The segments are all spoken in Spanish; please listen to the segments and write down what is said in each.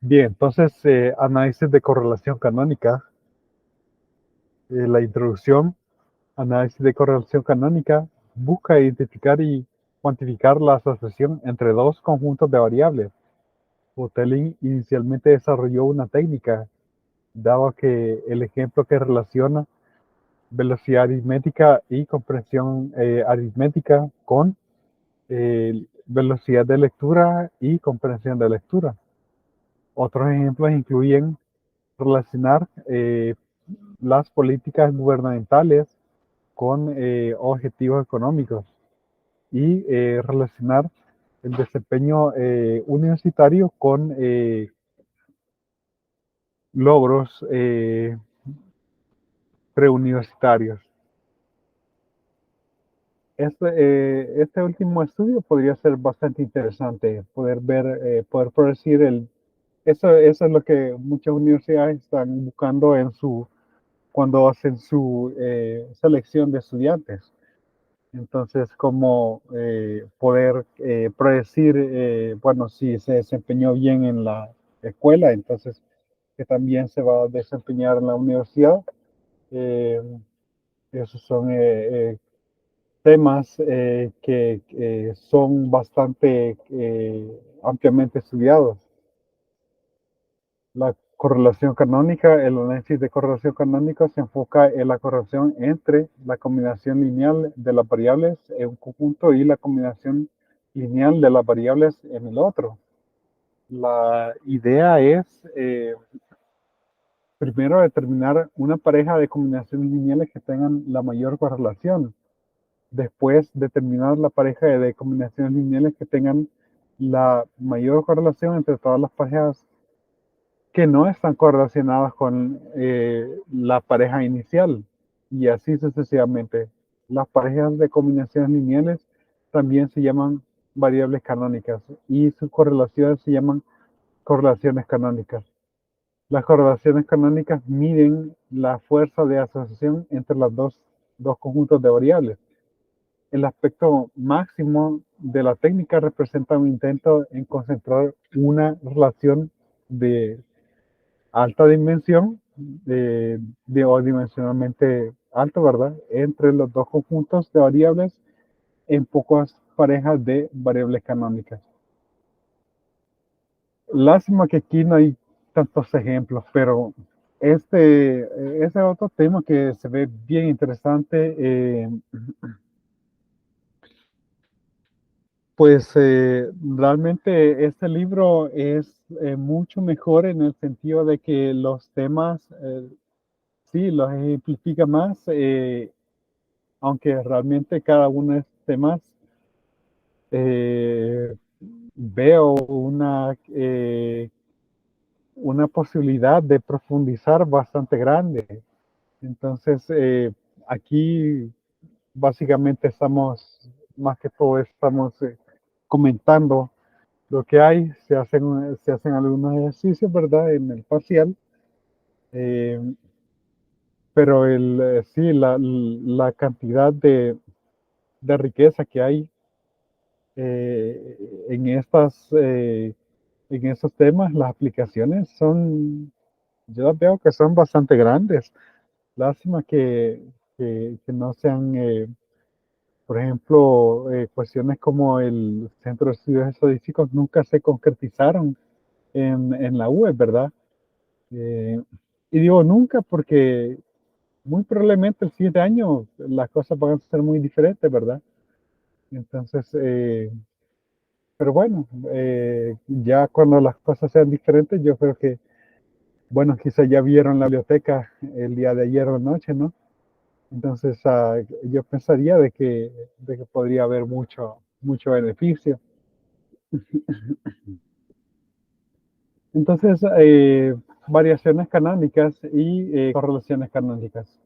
Bien, entonces, análisis de correlación canónica. La introducción, análisis de correlación canónica, busca identificar y cuantificar la asociación entre dos conjuntos de variables. Hotelling inicialmente desarrolló una técnica, dado que el ejemplo que relaciona velocidad aritmética y comprensión aritmética con velocidad de lectura y comprensión de lectura. Otros ejemplos incluyen relacionar las políticas gubernamentales con objetivos económicos y relacionar el desempeño universitario con logros preuniversitarios. Este último estudio podría ser bastante interesante, poder ver, poder predecir eso es lo que muchas universidades están buscando cuando hacen su selección de estudiantes. Entonces, como poder predecir, bueno, si se desempeñó bien en la escuela, entonces que también se va a desempeñar en la universidad. Eh, Esos son temas que son bastante ampliamente estudiados. La correlación canónica, el análisis de correlación canónica se enfoca en la correlación entre la combinación lineal de las variables en un conjunto y la combinación lineal de las variables en el otro. La idea es primero determinar una pareja de combinaciones lineales que tengan la mayor correlación. Después determinar la pareja de combinaciones lineales que tengan la mayor correlación entre todas las parejas que no están correlacionadas con la pareja inicial y así sucesivamente. Las parejas de combinaciones lineales también se llaman variables canónicas y sus correlaciones se llaman correlaciones canónicas. Las correlaciones canónicas miden la fuerza de asociación entre los dos conjuntos de variables. El aspecto máximo de la técnica representa un intento en concentrar una relación de alta dimensión, o dimensionalmente alto, ¿verdad? Entre los dos conjuntos de variables en pocas parejas de variables canónicas. Lástima que aquí no hay tantos ejemplos, pero ese es otro tema que se ve bien interesante. Pues realmente este libro es mucho mejor en el sentido de que los temas, sí, los ejemplifica más, aunque realmente cada uno de estos temas eh, veo una posibilidad de profundizar bastante grande. Entonces, aquí básicamente más que todo, estamos comentando lo que hay, se hacen algunos ejercicios, ¿verdad? En el parcial, eh, pero sí, la cantidad de riqueza que hay eh, en estas, eh, en estos temas, las aplicaciones yo las veo que son bastante grandes. Lástima que no sean, por ejemplo, cuestiones como el Centro de Estudios Estadísticos nunca se concretizaron en la web, ¿verdad? Eh, y digo nunca porque muy probablemente el siguiente año las cosas van a ser muy diferentes, ¿verdad? Entonces, pero bueno, ya cuando las cosas sean diferentes, yo creo que, bueno, quizá ya vieron la biblioteca el día de ayer o noche, ¿no? Entonces, yo pensaría de que podría haber mucho beneficio. Entonces, variaciones canónicas y correlaciones canónicas.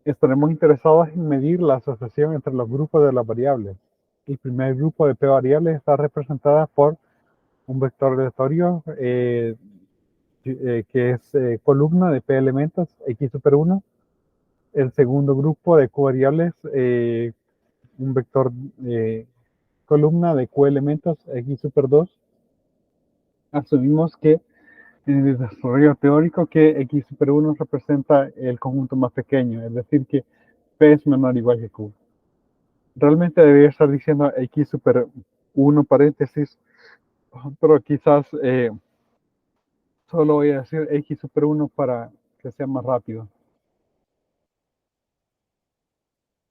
Estaremos interesados en medir la asociación entre los grupos de las variables. El primer grupo de P variables está representada por un vector aleatorio que es columna de P elementos X super 1. El segundo grupo de Q variables, un vector columna de Q elementos X super 2. asumimos que en el desarrollo teórico que x super 1 representa el conjunto más pequeño, es decir, que p es menor o igual que q. Realmente debería estar diciendo x super 1 paréntesis, pero quizás solo voy a decir x super 1 para que sea más rápido.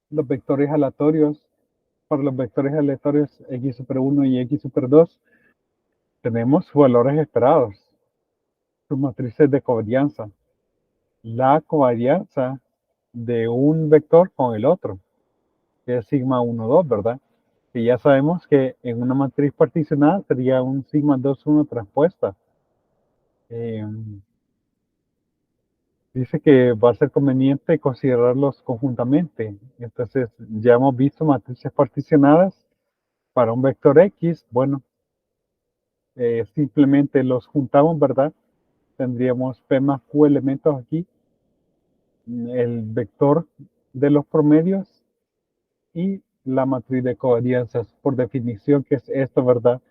Los vectores aleatorios, para los vectores aleatorios x super 1 y x super 2, tenemos sus valores esperados, sus matrices de covarianza. La covarianza de un vector con el otro, que es sigma 1, 2, ¿verdad? Que ya sabemos que en una matriz particionada sería un sigma 2, 1 transpuesta. Eh, dice que va a ser conveniente considerarlos conjuntamente. Entonces, ya hemos visto matrices particionadas para un vector X. Bueno, simplemente los juntamos, ¿verdad? Tendríamos P más Q elementos aquí, el vector de los promedios y la matriz de covarianzas, por definición, que es esto, ¿verdad?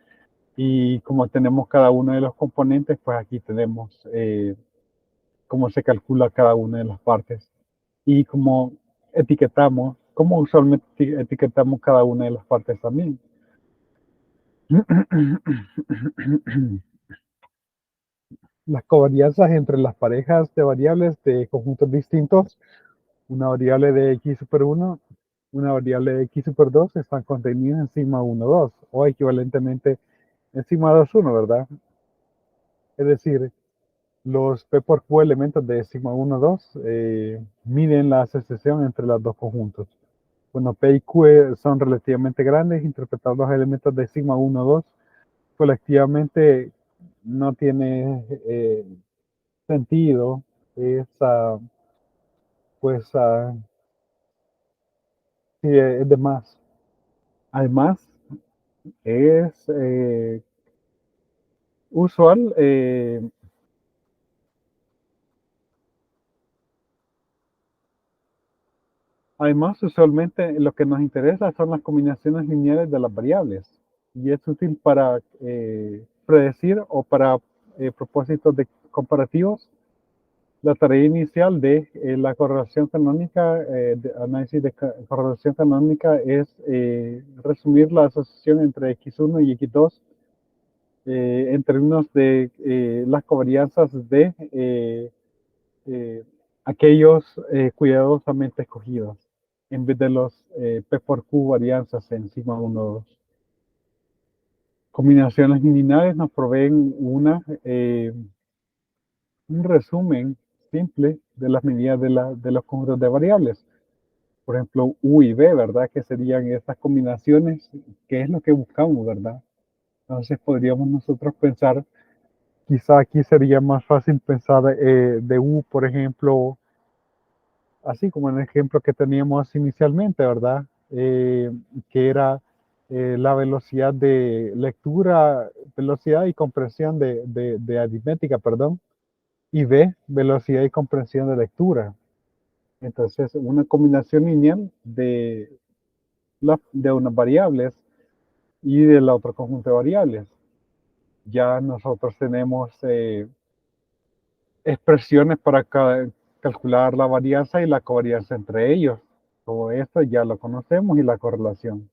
Y como tenemos cada uno de los componentes, pues aquí tenemos cómo se calcula cada una de las partes y cómo etiquetamos, cómo usualmente etiquetamos cada una de las partes también. Las covarianzas entre las parejas de variables de conjuntos distintos, una variable de x super 1, una variable de x super 2, están contenidas en sigma 1, 2, o equivalentemente en sigma 2, 1, ¿verdad? Es decir, los P por Q elementos de sigma 1, 2 miden la asociación entre los dos conjuntos. Bueno, P y Q son relativamente grandes, interpretar los elementos de sigma 1, 2 colectivamente no tiene sentido, es, pues, sí, es de más. Además, es usual, además, usualmente lo que nos interesa son las combinaciones lineales de las variables y es útil para predecir o para propósitos de comparativos. La tarea inicial de la correlación canónica, de análisis de correlación canónica, es resumir la asociación entre x1 y x2 en términos de las covarianzas de eh, aquellos cuidadosamente escogidos, en vez de los P por Q varianzas en sigma 1, 2. Combinaciones lineales nos proveen un resumen simple de las medidas de los conjuntos de variables. Por ejemplo, U y B, ¿verdad? Que serían estas combinaciones, que es lo que buscamos, ¿verdad? Entonces podríamos nosotros pensar, quizá aquí sería más fácil pensar de U, por ejemplo, así como en el ejemplo que teníamos inicialmente, ¿verdad? Que era la velocidad de lectura, velocidad y comprensión de aritmética, perdón, y B, velocidad y comprensión de lectura. Entonces, una combinación lineal de unas variables y del otro conjunto de variables. Ya nosotros tenemos expresiones para calcular la varianza y la covarianza entre ellos. Todo esto ya lo conocemos y la correlación.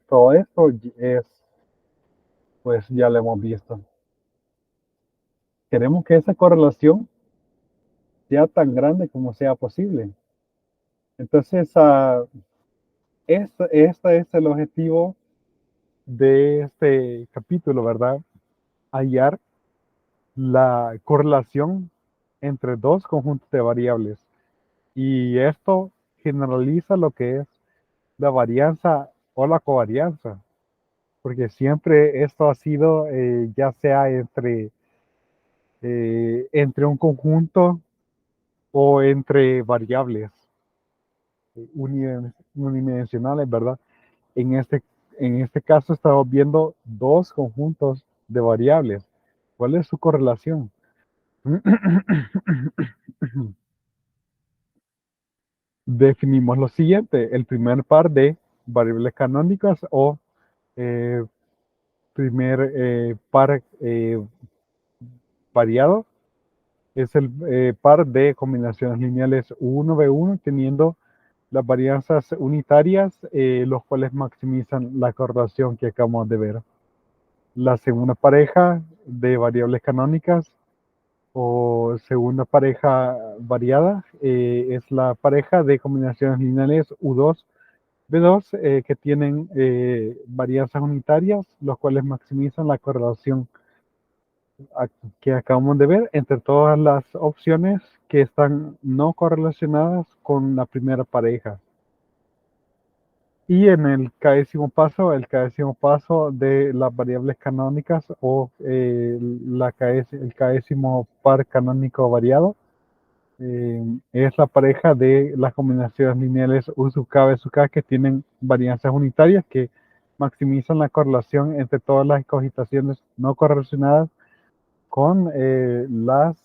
Todo esto es, pues ya lo hemos visto. Queremos que esa correlación sea tan grande como sea posible. Entonces, este es el objetivo de este capítulo, ¿verdad? Hallar la correlación entre dos conjuntos de variables. Y esto generaliza lo que es la varianza o la covarianza, porque siempre esto ha sido ya sea entre un conjunto o entre variables unidimensionales, ¿verdad? En este, en este caso estamos viendo dos conjuntos de variables. ¿Cuál es su correlación? Definimos lo siguiente, el primer par de variables canónicas o eh, primer par variado es el par de combinaciones lineales U1B1 teniendo las varianzas unitarias, los cuales maximizan la correlación que acabamos de ver. La segunda pareja de variables canónicas o segunda pareja variada es la pareja de combinaciones lineales U2B2 que tienen varianzas unitarias, los cuales maximizan la correlación que acabamos de ver entre todas las opciones que están no correlacionadas con la primera pareja. Y en el el paso de las variables canónicas o el késimo par canónico variado, es la pareja de las combinaciones lineales U sub K, B sub K que tienen varianzas unitarias que maximizan la correlación entre todas las cogitaciones no correlacionadas con las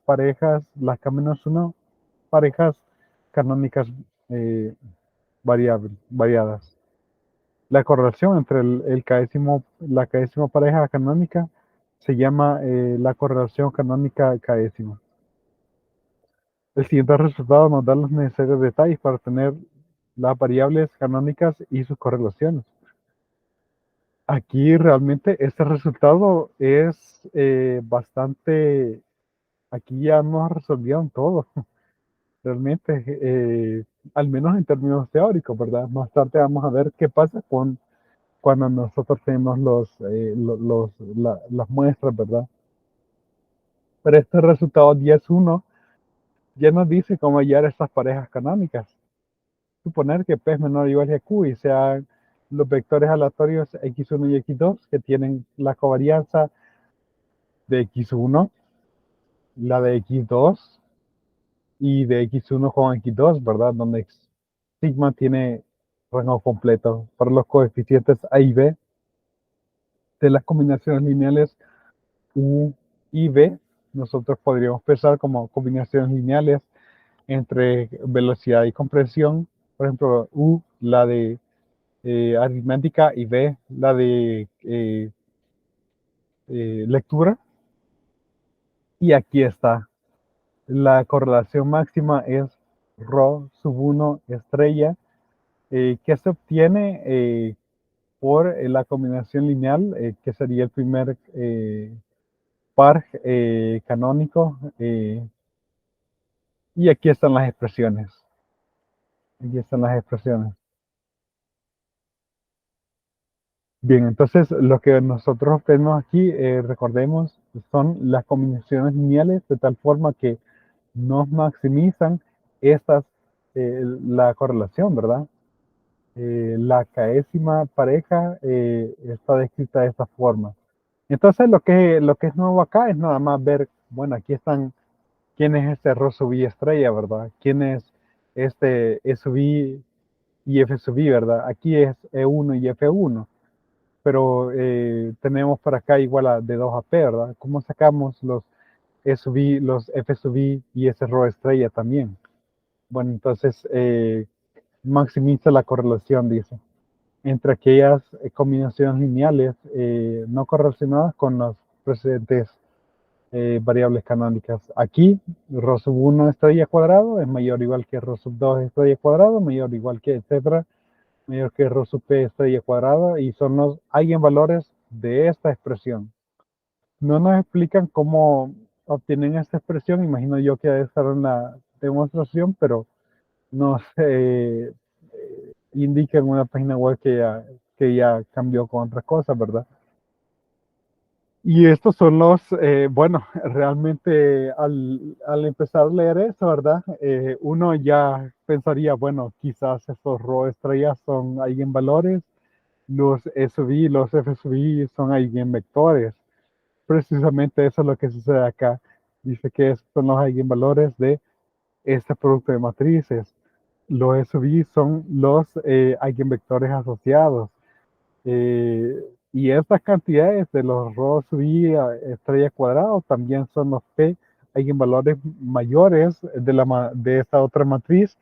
parejas, las K-1, parejas canónicas variadas. La correlación entre la késima pareja canónica se llama la correlación canónica késima. El siguiente resultado nos da los necesarios detalles para obtener las variables canónicas y sus correlaciones. Aquí realmente este resultado es bastante, aquí ya nos resolvieron todo, realmente, al menos en términos teóricos, ¿verdad? Más tarde vamos a ver qué pasa cuando nosotros tenemos las muestras, ¿verdad? Pero este resultado 10.1 ya nos dice cómo hallar estas parejas canónicas. Suponer que P es menor o igual que Q y sean los vectores aleatorios X1 y X2 que tienen la covarianza de X1, la de X2 y de X1 con X2, ¿verdad? Donde sigma tiene rango completo para los coeficientes A y B de las combinaciones lineales U y B. Nosotros podríamos pensar como combinaciones lineales entre velocidad y compresión. Por ejemplo, U, la de aritmética, y B, la de lectura. Y aquí está. La correlación máxima es Rho sub 1 estrella, que se obtiene por la combinación lineal, que sería el primer par canónico. Y aquí están las expresiones. Aquí están las expresiones. Bien, entonces lo que nosotros tenemos aquí, recordemos, son las combinaciones lineales de tal forma que nos maximizan estas, la correlación, ¿verdad? La késima pareja está descrita de esta forma. Entonces lo que es nuevo acá es nada más ver, bueno, aquí están quién es este Rho sub i estrella, ¿verdad? ¿Quién es este E sub i y F sub i, ¿verdad? Aquí es E1 y F1, pero tenemos por acá igual a de 2 a P, ¿verdad? ¿Cómo sacamos los E sub i, los F sub i y ese Rho estrella también? Bueno, entonces maximiza la correlación, dice, entre aquellas combinaciones lineales no correlacionadas con las precedentes variables canónicas. Aquí, Rho sub 1 estrella cuadrado es mayor o igual que Rho sub 2 estrella cuadrado, mayor o igual que, etcétera, mayor que Rho sub P estrella cuadrada, y son los eigenvalores de esta expresión. No nos explican cómo obtienen esta expresión, imagino yo que debe estar en la demostración, pero nos indica en una página web que ya cambió con otras cosas, ¿verdad? Y estos son los, bueno, realmente al empezar a leer eso, ¿verdad? Uno ya pensaría, bueno, quizás estos Rho estrellas son eigenvalores, los S sub i, los F sub i son eigenvectores. Precisamente eso es lo que sucede acá. Dice que estos son los eigenvalores de este producto de matrices. Los S sub i son los eigenvectores asociados. Y estas cantidades de los Rho sub i estrella cuadrado también son los P eigenvalores mayores de esta otra matriz,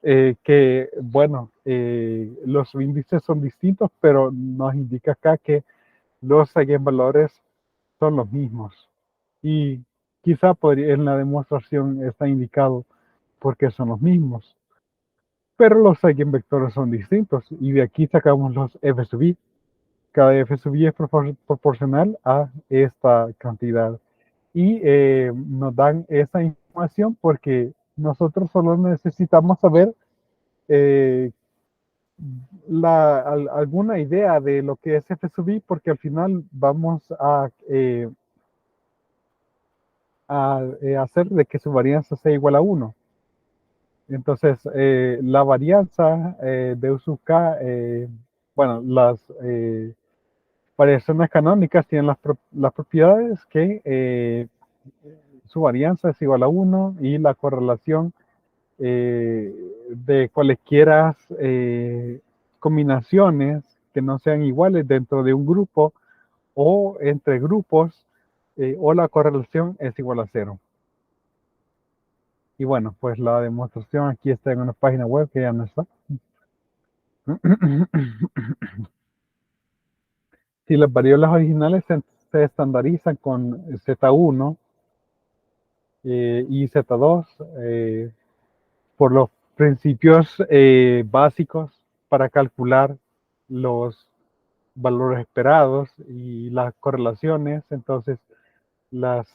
que, bueno, los índices son distintos, pero nos indica acá que los eigenvalores son los mismos. Y quizá en la demostración está indicado por qué son los mismos. Pero los eigenvectores son distintos y de aquí sacamos los f sub i. Cada f sub i es proporcional a esta cantidad. Y nos dan esa información porque nosotros solo necesitamos saber eh, alguna idea de lo que es f sub i, porque al final vamos a hacer de que su varianza sea igual a 1. Entonces, la varianza de U sub k, bueno, las variaciones canónicas tienen las propiedades que su varianza es igual a 1 y la correlación de cualesquiera combinaciones que no sean iguales dentro de un grupo o entre grupos, o la correlación es igual a 0. Y bueno, pues la demostración aquí está en una página web que ya no está. Si las variables originales se estandarizan con Z1 y Z2 por los principios básicos para calcular los valores esperados y las correlaciones, entonces las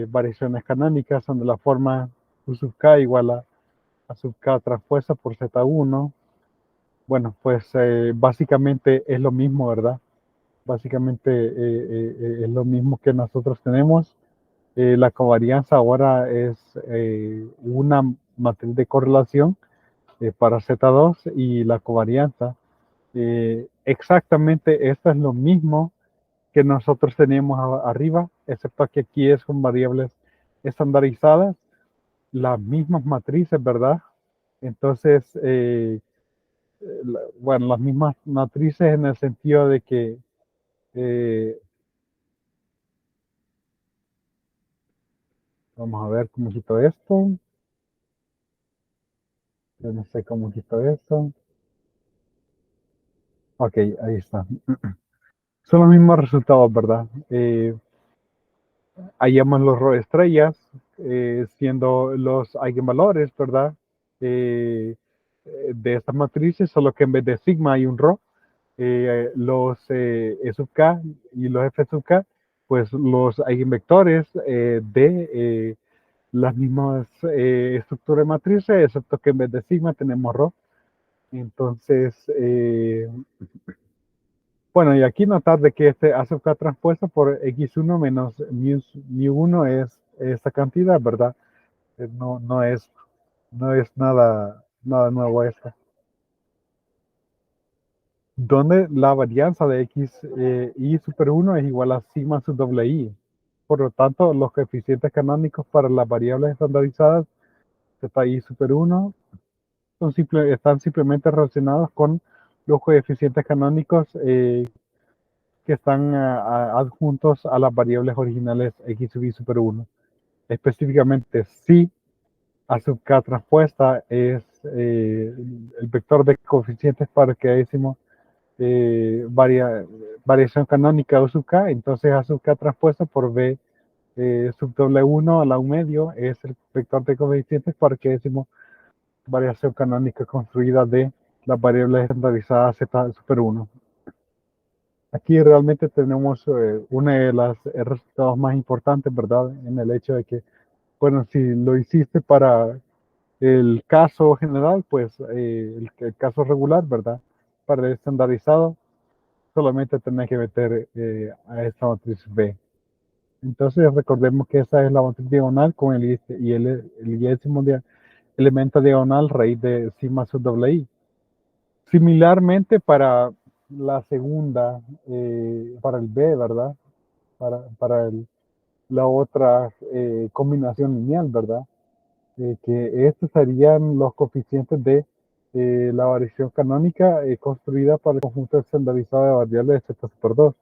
variaciones canónicas son de la forma U sub k igual a sub k transpuesta por Z1. Bueno, pues básicamente es lo mismo, ¿verdad? Básicamente es lo mismo que nosotros tenemos. La covarianza ahora es una matriz de correlación para Z2 y la covarianza. Exactamente esto es lo mismo que nosotros teníamos arriba, excepto que aquí es con variables estandarizadas, las mismas matrices, ¿verdad? Entonces, bueno, las mismas matrices en el sentido de que vamos a ver cómo quito esto. Yo no sé cómo quito esto. Ok, ahí está. Son los mismos resultados, ¿verdad? Hallamos los rho estrellas, siendo los eigenvalores, ¿verdad? De estas matrices, solo que en vez de sigma hay un rho. Los E sub k y los F sub k, pues los eigenvectores de las mismas estructuras de matrices, excepto que en vez de sigma tenemos rho. Entonces, bueno, y aquí notar de que este A sub k transpuesto por x1 menos mu1 es esta cantidad, ¿verdad? No es nada nuevo esto. Donde la varianza de x i super 1 es igual a sigma sub doble i. Por lo tanto, los coeficientes canónicos para las variables estandarizadas zI super 1 están simplemente relacionados con los coeficientes canónicos que están adjuntos a las variables originales x sub i super 1. Específicamente, si A sub k transpuesta es el vector de coeficientes para que decimos variación canónica U sub k, entonces A sub k transpuesta por B sub doble 1 a la 1 medio es el vector de coeficientes para que decimos variación canónica construida de las variables estandarizadas Z super 1. Aquí realmente tenemos una de las resultados más importantes, ¿verdad? En el hecho de que, bueno, si lo hiciste para el caso general, pues el caso regular, ¿verdad? Para el estandarizado, solamente tenés que meter a esta matriz B. Entonces recordemos que esa es la matriz diagonal con el yésimo elemento diagonal raíz de sigma sub doble i. Similarmente para la segunda, para el B, ¿verdad? Para la otra combinación lineal, ¿verdad? Que estos serían los coeficientes de la variación canónica construida para el conjunto estandarizado de variables de Z super 2.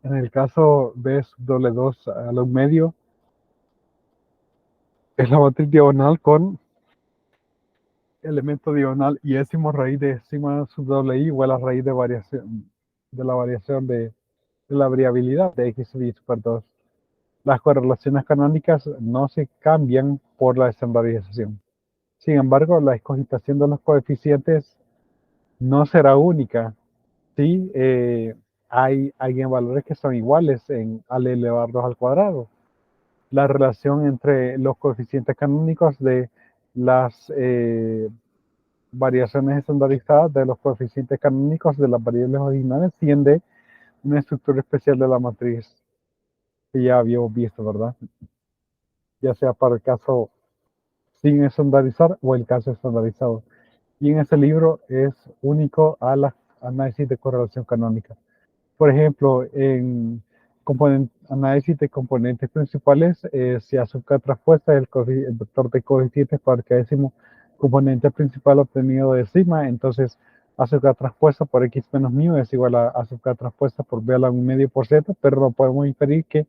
En el caso B sub doble 2 a lo medio, es la matriz diagonal con elemento diagonal y décimo raíz de sigma sub doble i igual a raíz de variación. de la variación de la variabilidad de x sub i super 2. Las correlaciones canónicas no se cambian por la estandarización. Sin embargo, la excogitación de los coeficientes no será única. Sí, hay valores que son iguales al elevar 2 al cuadrado. La relación entre los coeficientes canónicos de las variaciones estandarizadas de los coeficientes canónicos de las variables originales tiende una estructura especial de la matriz que ya habíamos visto, ¿verdad? Ya sea para el caso sin estandarizar o el caso estandarizado. Y en ese libro es único a la análisis de correlación canónica. Por ejemplo, en análisis de componentes principales, se hace una traspuesta del el vector de coeficientes para cada décimo componente principal obtenido de sigma, entonces azúcar traspuesta por x menos mu es igual a azúcar traspuesta por b a la 1 medio por z, pero no podemos inferir que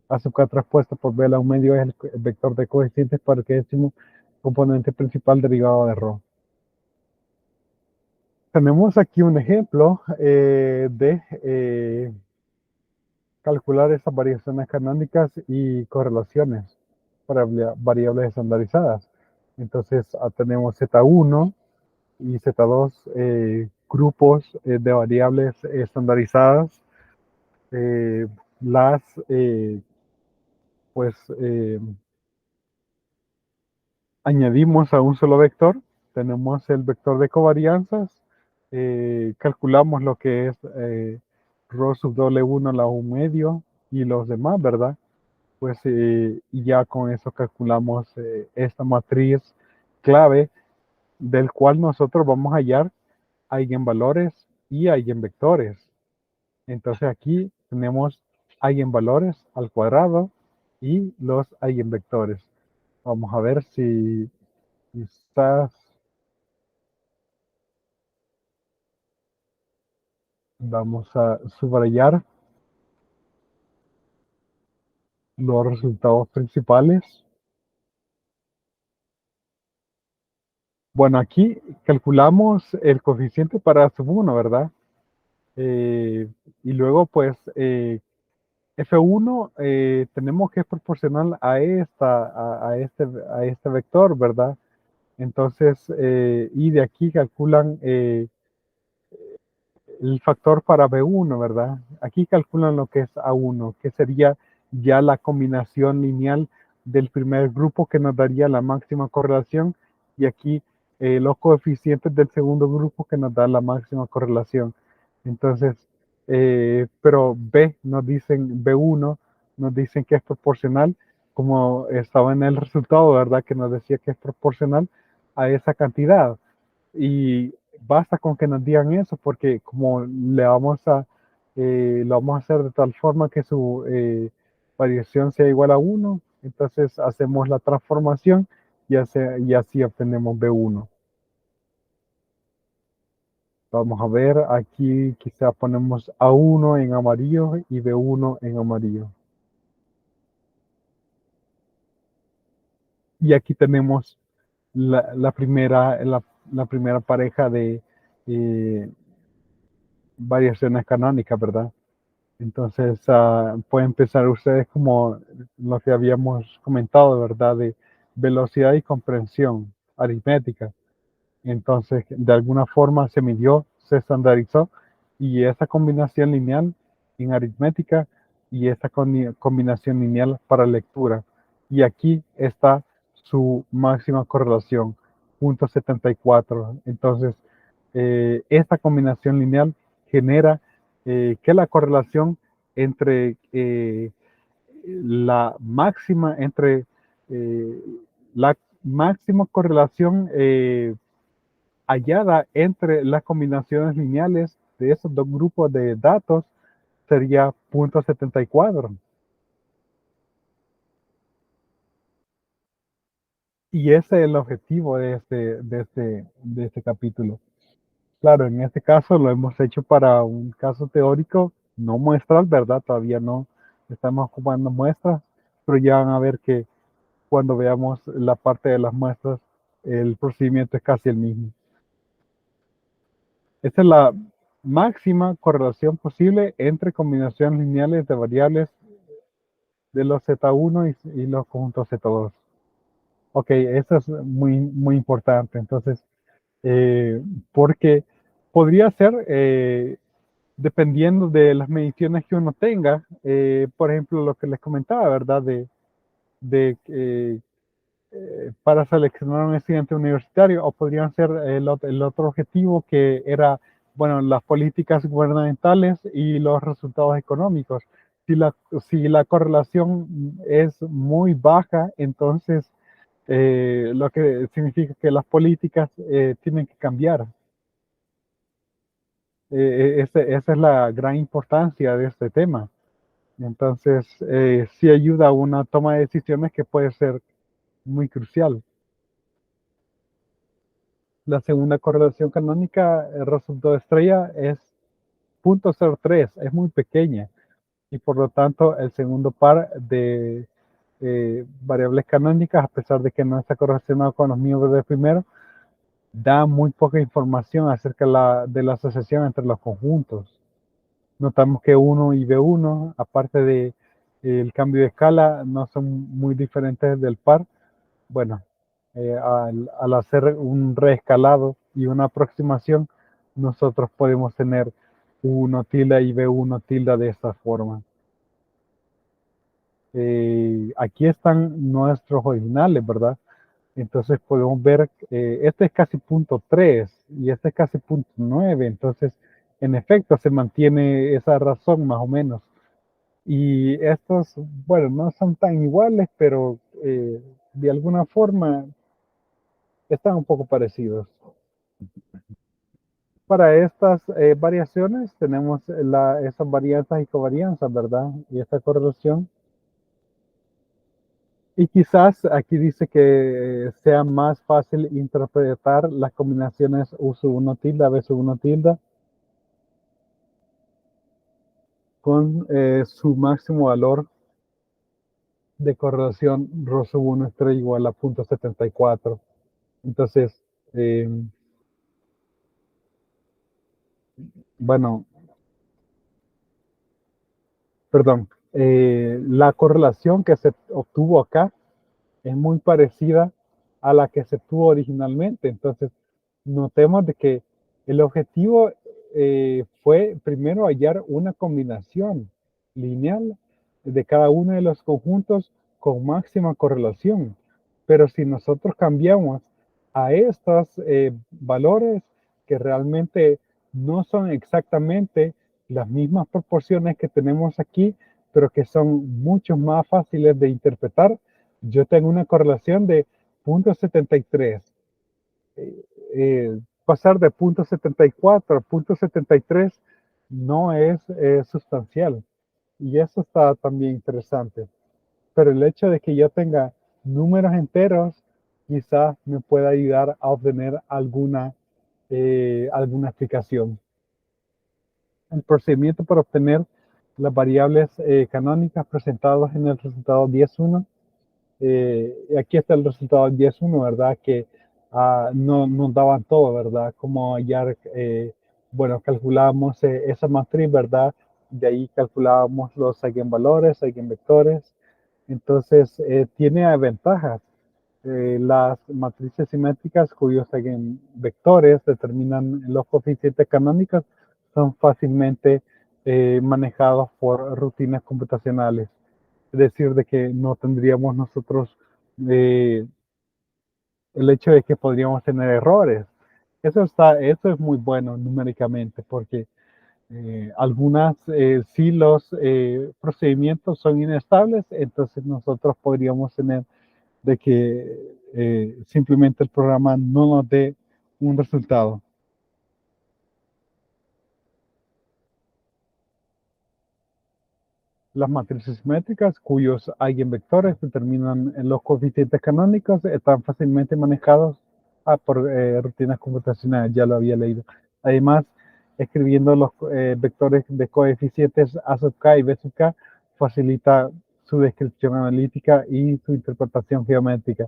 azúcar traspuesta por b a la 1 medio es el vector de coeficientes para cada décimo componente principal derivado de ρ. Tenemos aquí un ejemplo de calcular esas variaciones canónicas y correlaciones para variables estandarizadas. Entonces tenemos Z1 y Z2 grupos de variables estandarizadas. Las pues añadimos a un solo vector. Tenemos el vector de covarianzas. Calculamos lo que es rho sub W1 a la 1 medio y los demás, ¿verdad? Pues y ya con eso calculamos esta matriz clave del cual nosotros vamos a hallar eigenvalores y eigenvectores. Entonces aquí tenemos eigenvalores al cuadrado y los eigenvectores. Vamos a ver si quizás vamos a subrayar los resultados principales. Bueno, aquí calculamos el coeficiente para sub 1, ¿verdad? Y luego, pues, F1 tenemos que es proporcional a este vector, ¿verdad? Entonces, y de aquí calculan el factor para B1, ¿verdad? Aquí calculan lo que es A1, que sería ya la combinación lineal del primer grupo que nos daría la máxima correlación, y aquí los coeficientes del segundo grupo que nos da la máxima correlación. Entonces, pero B1 nos dicen que es proporcional, como estaba en el resultado, ¿verdad? Que nos decía que es proporcional a esa cantidad. Y basta con que nos digan eso, porque como lo vamos a hacer de tal forma que su variación sea igual a 1, entonces hacemos la transformación y así obtenemos B1. Vamos a ver, aquí quizá ponemos A1 en amarillo y B1 en amarillo. Y aquí tenemos la primera pareja de variaciones canónicas, ¿verdad? Entonces, pueden pensar ustedes como lo que habíamos comentado, ¿verdad? De velocidad y comprensión aritmética. Entonces, de alguna forma se midió, se estandarizó, y esa combinación lineal en aritmética y esa combinación lineal para lectura. Y aquí está su máxima correlación, 0.74. Entonces, esta combinación lineal genera que la correlación entre la máxima, entre eh, la máxima correlación hallada entre las combinaciones lineales de esos dos grupos de datos sería 0.74. Y ese es el objetivo de este capítulo. Claro, en este caso lo hemos hecho para un caso teórico, no muestras, ¿verdad? Todavía no estamos ocupando muestras, pero ya van a ver que cuando veamos la parte de las muestras, el procedimiento es casi el mismo. Esta es máxima correlación posible entre combinaciones lineales de variables de los Z1 y los conjuntos Z2. Ok, eso es muy, muy importante. Entonces, porque podría ser, dependiendo de las mediciones que uno tenga, por ejemplo, lo que les comentaba, ¿verdad? De para seleccionar un estudiante universitario, o podrían ser el otro objetivo que era, bueno, las políticas gubernamentales y los resultados económicos. Si la correlación es muy baja, entonces lo que significa que las políticas tienen que cambiar. Esa es la gran importancia de este tema. Entonces, sí ayuda a una toma de decisiones que puede ser muy crucial. La segunda correlación canónica, el resultado de estrella, es 0.03, es muy pequeña y por lo tanto el segundo par de variables canónicas, a pesar de que no está correlacionado con los miembros del primero, da muy poca información acerca de la asociación entre los conjuntos. Notamos que 1 y B1, aparte de el cambio de escala, no son muy diferentes del par. Bueno, al hacer un reescalado y una aproximación, nosotros podemos tener U1 tilde y B1 tilde de esta forma. Aquí están nuestros originales, ¿verdad? Entonces podemos ver, este es casi 0.3 y este es casi 0.9, entonces en efecto se mantiene esa razón más o menos. Y estos, bueno, no son tan iguales, pero de alguna forma están un poco parecidos. Para estas variaciones tenemos esas varianzas y covarianzas, ¿verdad? Y esta correlación. Y quizás aquí dice que sea más fácil interpretar las combinaciones U sub 1 tilde, B sub 1 tilde, con su máximo valor de correlación ρ sub 1 estrella igual a 0.74. Entonces, eh, bueno, perdón, la correlación que se obtuvo acá es muy parecida a la que se obtuvo originalmente. Entonces, notemos de que el objetivo fue primero hallar una combinación lineal de cada uno de los conjuntos con máxima correlación. Pero si nosotros cambiamos a estos valores que realmente no son exactamente las mismas proporciones que tenemos aquí, pero que son mucho más fáciles de interpretar, yo tengo una correlación de 0.73. Pasar de 0.74 a 0.73 no es sustancial. Y eso está también interesante. Pero el hecho de que yo tenga números enteros quizás me pueda ayudar a obtener alguna explicación. El procedimiento para obtener las variables canónicas presentadas en el resultado 10.1. Aquí está el resultado 10.1, ¿verdad? Que no nos daban todo, ¿verdad? Como hallar, bueno, calculábamos esa matriz, ¿verdad? De ahí calculábamos los eigenvalores, eigenvectores. Entonces, tiene ventajas. Las matrices simétricas cuyos eigenvectores determinan los coeficientes canónicos son fácilmente manejados por rutinas computacionales. Es decir, de que no tendríamos nosotros eh, el hecho de que podríamos tener errores. Eso es muy bueno numéricamente porque si los procedimientos son inestables, entonces nosotros podríamos tener de que simplemente el programa no nos dé un resultado. Las matrices simétricas cuyos eigenvectores determinan los coeficientes canónicos están fácilmente manejados por rutinas computacionales, ya lo había leído. Además, escribiendo los vectores de coeficientes A sub k y B sub k facilita su descripción analítica y su interpretación geométrica.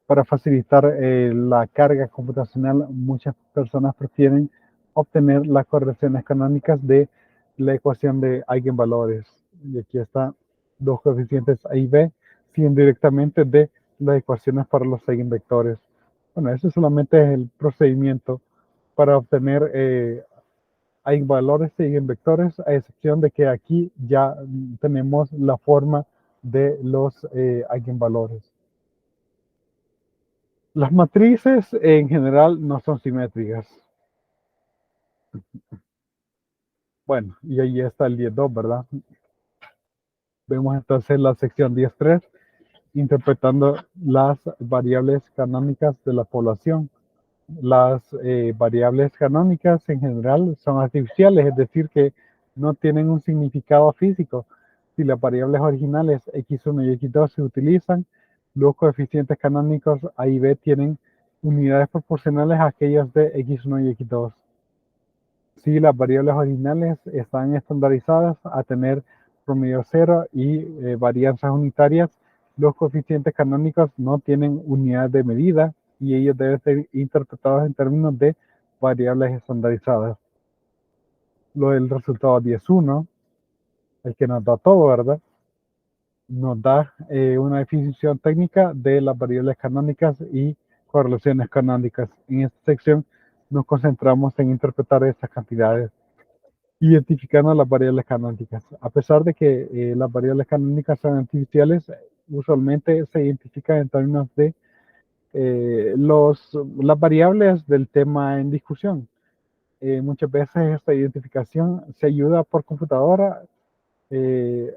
Para facilitar la carga computacional, muchas personas prefieren obtener las correlaciones canónicas de la ecuación de eigenvalores. Y aquí están los coeficientes A y B, siguen directamente de las ecuaciones para los eigenvectores. Bueno, ese solamente es el procedimiento para obtener eigenvalores y eigenvectores, a excepción de que aquí ya tenemos la forma de los eigenvalores. Las matrices en general no son simétricas. Bueno, y ahí está el 10.2, ¿verdad? Vemos entonces la sección 10.3, interpretando las variables canónicas de la población. Las variables canónicas en general son artificiales, es decir, que no tienen un significado físico. Si las variables originales x1 y x2 se utilizan, los coeficientes canónicos A y B tienen unidades proporcionales a aquellas de x1 y x2. Si las variables originales están estandarizadas a tener promedio cero y varianzas unitarias, los coeficientes canónicos no tienen unidad de medida y ellos deben ser interpretados en términos de variables estandarizadas. Lo del resultado 10.1, el que nos da todo, ¿verdad? Nos da una definición técnica de las variables canónicas y correlaciones canónicas. En esta sección nos concentramos en interpretar estas cantidades, identificando las variables canónicas. A pesar de que las variables canónicas son artificiales, usualmente se identifican en términos de las variables del tema en discusión. Muchas veces esta identificación se ayuda por computadora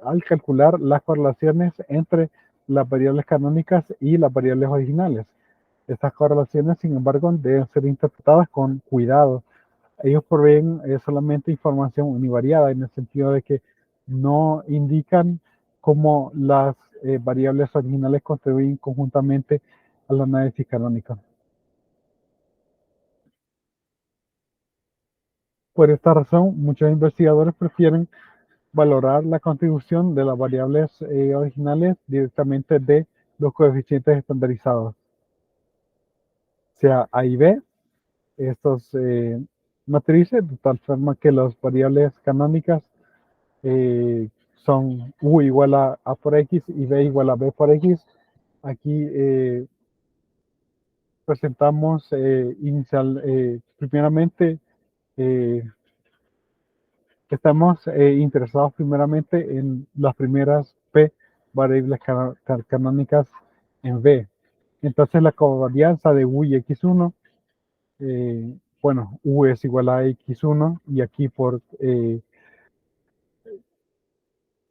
al calcular las correlaciones entre las variables canónicas y las variables originales. Estas correlaciones, sin embargo, deben ser interpretadas con cuidado. Ellos proveen solamente información univariada en el sentido de que no indican cómo las variables originales contribuyen conjuntamente al análisis canónico. Por esta razón, muchos investigadores prefieren valorar la contribución de las variables originales directamente de los coeficientes estandarizados, sea A y B, estos matrices, de tal forma que las variables canónicas son U igual a A por X y B igual a B por X. Aquí presentamos primeramente, estamos interesados primeramente en las primeras P variables canónicas en B. Entonces la covarianza de U y X1, bueno, U es igual a X1 y aquí por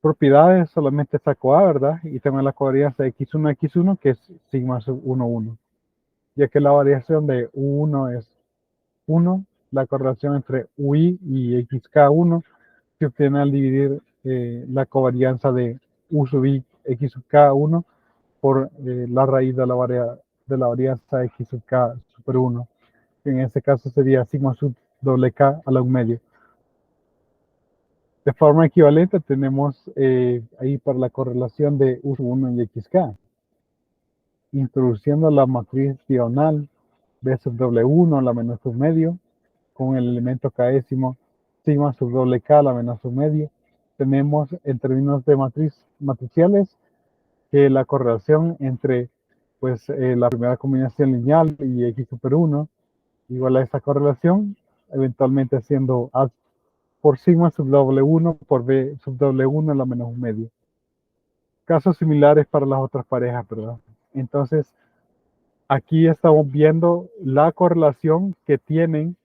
propiedades solamente saco A, ¿verdad? Y tengo la covarianza de X1 X1 que es sigma sub 1, 1. Ya que la variación de U1 es 1, la correlación entre UI y XK1 se obtiene al dividir la covarianza de U sub I X sub K1 por la raíz de la varianza X sub K super 1. En este caso sería sigma sub doble K a la 1 medio. De forma equivalente tenemos ahí para la correlación de U1 y XK, introduciendo la matriz diagonal B sub W1 a la menos sub medio, con el elemento késimo sigma sub doble K a la menos sub medio. Tenemos en términos de matriciales que la correlación entre pues, la primera combinación lineal y X super 1 igual a esa correlación, eventualmente siendo A por sigma sub W1 por B sub W1 a la menos un medio. Casos similares para las otras parejas, ¿verdad? Entonces, aquí estamos viendo la correlación que tienen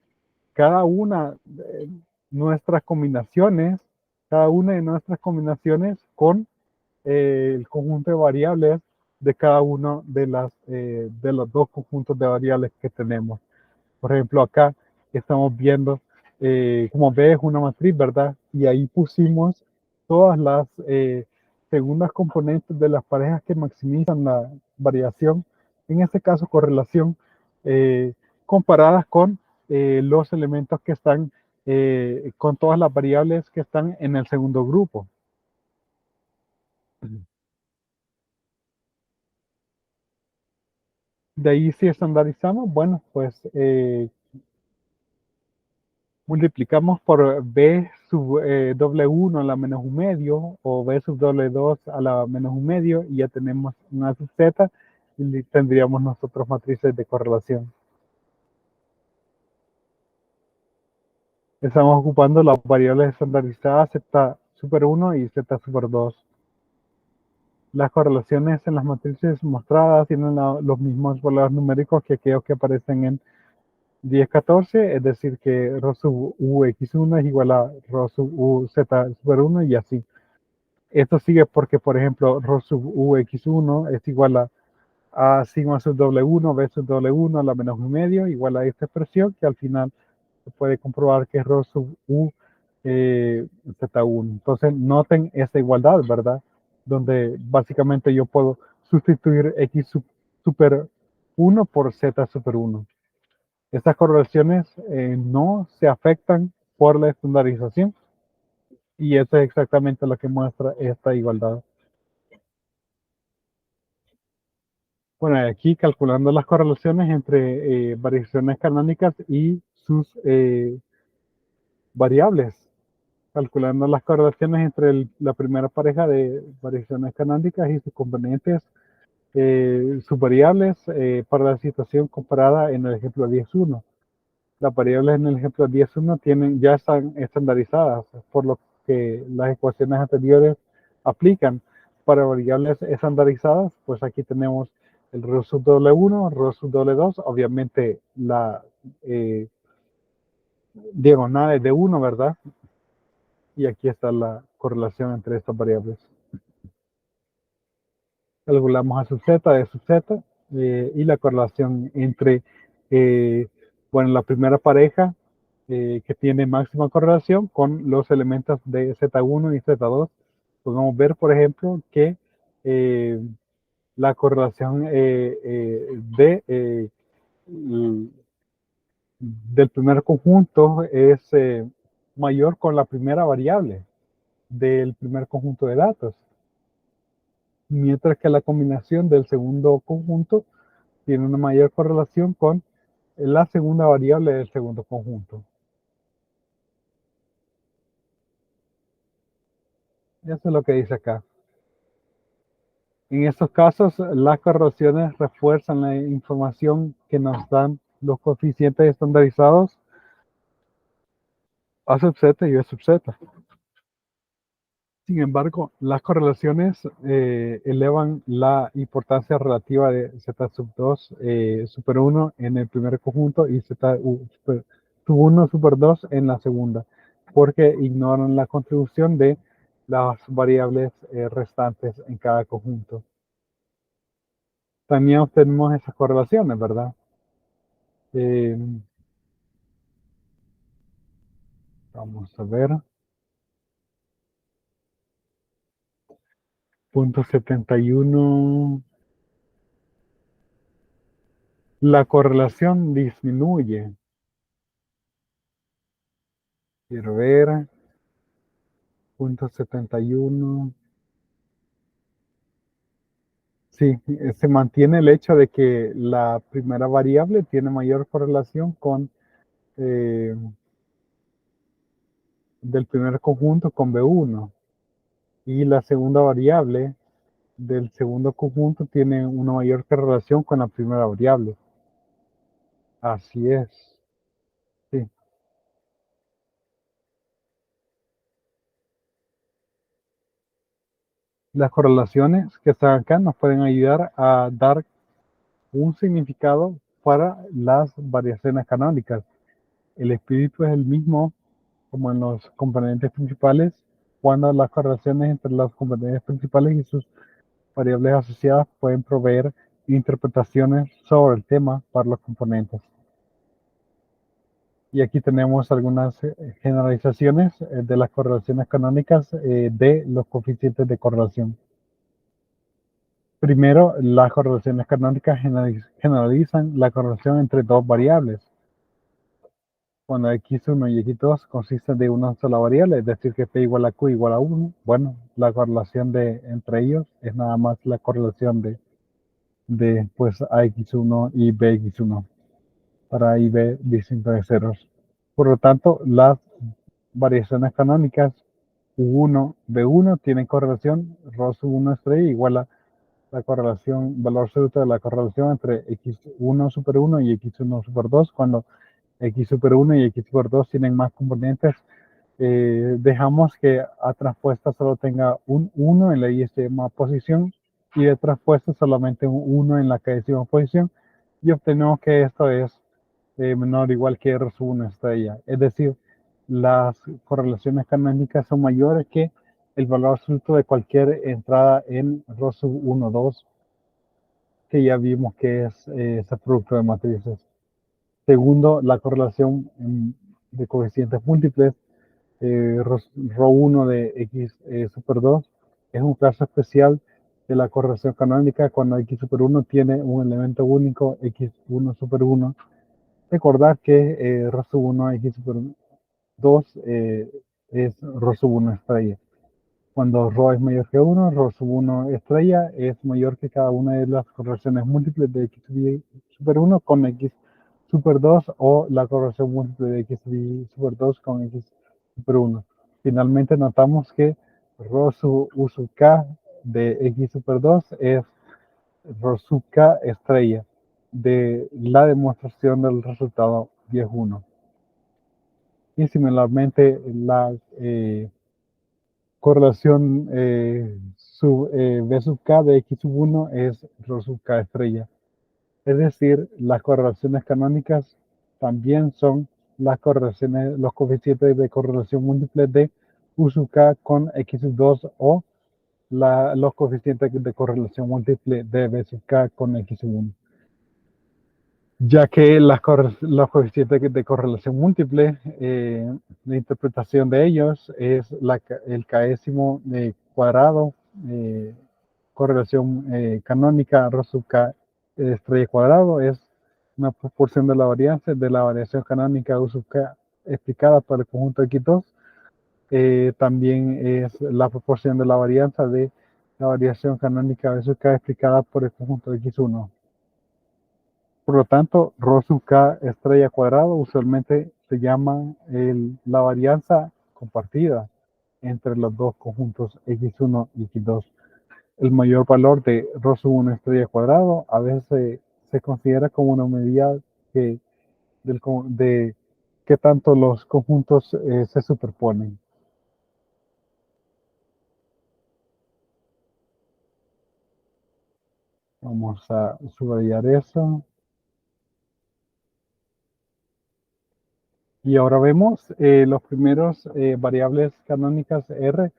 cada una de nuestras combinaciones, cada una de nuestras combinaciones con el conjunto de variables de cada uno de los dos conjuntos de variables que tenemos. Por ejemplo, acá estamos viendo, como ves, una matriz, ¿verdad? Y ahí pusimos todas las segundas componentes de las parejas que maximizan la variación, en este caso correlación, eh, comparadas con los elementos que están, con todas las variables que están en el segundo grupo. De ahí si estandarizamos, bueno, pues multiplicamos por b sub doble 1 a la menos un medio o b sub doble 2 a la menos un medio y ya tenemos una sub z y tendríamos nosotros matrices de correlación. Estamos ocupando las variables estandarizadas z super 1 y z super 2. Las correlaciones en las matrices mostradas tienen los mismos valores numéricos que aquellos que aparecen en 1014, es decir que rho sub ux1 es igual a rho sub uz super 1 y así. Esto sigue porque, por ejemplo, rho sub ux1 es igual a sigma sub w1, b sub w1 a la menos un medio, igual a esta expresión que al final se puede comprobar que es rho sub u z1. Entonces, noten esa igualdad, ¿verdad? Donde básicamente yo puedo sustituir x super 1 por z super 1. Estas correlaciones no se afectan por la estandarización y eso es exactamente lo que muestra esta igualdad. Bueno, aquí calculando las correlaciones entre variaciones canónicas y sus variables. Calculando las correlaciones entre la primera pareja de variaciones canónicas y sus componentes, sus variables para la situación comparada en el ejemplo 10.1. Las variables en el ejemplo 10.1 ya están estandarizadas, por lo que las ecuaciones anteriores aplican. Para variables estandarizadas, pues aquí tenemos el rho sub W1, rho sub W2, obviamente la diagonal es de 1, ¿verdad? Y aquí está la correlación entre estas variables. Calculamos a sub z, de sub z, y la correlación entre, bueno, la primera pareja que tiene máxima correlación con los elementos de Z1 y Z2. Podemos ver, por ejemplo, que la correlación del primer conjunto es mayor con la primera variable del primer conjunto de datos, mientras que la combinación del segundo conjunto tiene una mayor correlación con la segunda variable del segundo conjunto. Eso es lo que dice acá. En estos casos, las correlaciones refuerzan la información que nos dan los coeficientes estandarizados A sub z y B sub z. Sin embargo, las correlaciones elevan la importancia relativa de z sub 2 super 1 en el primer conjunto y z sub 1 super 2 en la segunda, porque ignoran la contribución de las variables restantes en cada conjunto. También obtenemos esas correlaciones, ¿verdad? Vamos a ver. Punto 71. La correlación disminuye. Quiero ver. Punto 71. Sí, se mantiene el hecho de que la primera variable tiene mayor correlación con del primer conjunto con B1 y la segunda variable del segundo conjunto tiene una mayor correlación con la primera variable. Así es. Sí. Las correlaciones que están acá nos pueden ayudar a dar un significado para las variaciones canónicas. El espíritu es el mismo como en los componentes principales, cuando las correlaciones entre los componentes principales y sus variables asociadas pueden proveer interpretaciones sobre el tema para los componentes. Y aquí tenemos algunas generalizaciones de las correlaciones canónicas de los coeficientes de correlación. Primero, las correlaciones canónicas generalizan la correlación entre dos variables. Cuando x1 y x2 consisten de una sola variable, es decir, que p igual a q igual a 1, bueno, la correlación entre ellos es nada más la correlación de pues ax1 y bx1 para i, b distinto de ceros. Por lo tanto, las variaciones canónicas U1, B1 tienen correlación rho sub 1 estrella igual a la correlación, valor absoluto de la correlación entre x1 super 1 y x1 super 2, cuando x super 1 y x super 2 tienen más componentes. Dejamos que A transpuesta solo tenga un 1 en la y-décima posición y B transpuesta solamente un 1 en la k-décima posición, y obtenemos que esto es menor o igual que R sub 1 estrella. Es decir, las correlaciones canónicas son mayores que el valor absoluto de cualquier entrada en rho sub 1, 2, que ya vimos que es ese producto de matrices. Segundo, la correlación de coeficientes múltiples, rho 1 de x super 2, es un caso especial de la correlación canónica cuando x super 1 tiene un elemento único x1 super 1. Recordar que rho sub 1 x super 2 es rho sub 1 estrella. Cuando rho es mayor que 1, rho sub 1 estrella es mayor que cada una de las correlaciones múltiples de x super 1 con x super 2 o la correlación múltiple de x super 2 con x super 1. Finalmente notamos que rho sub u sub k de x super 2 es rho sub k estrella de la demostración del resultado 10.1. Y similarmente la correlación B sub k de x sub 1 es rho sub k estrella. Es decir, las correlaciones canónicas también son las correlaciones, los coeficientes de correlación múltiples de u sub k con x sub 2 o los coeficientes de correlación múltiple de B sub k con x sub 1. Ya que los coeficientes de correlación múltiple, la interpretación de ellos es el késimo cuadrado, correlación canónica rho sub k estrella cuadrado, es una proporción de la variación canónica U sub k explicada por el conjunto X2. También es la proporción de la varianza de la variación canónica V sub k explicada por el conjunto X1. Por lo tanto, rho sub k estrella cuadrado usualmente se llama la varianza compartida entre los dos conjuntos x1 y x2. El mayor valor de rho sub 1 estrella cuadrado a veces se considera como una medida de qué tanto los conjuntos se superponen. Vamos a subrayar eso. Y ahora vemos los primeros variables canónicas R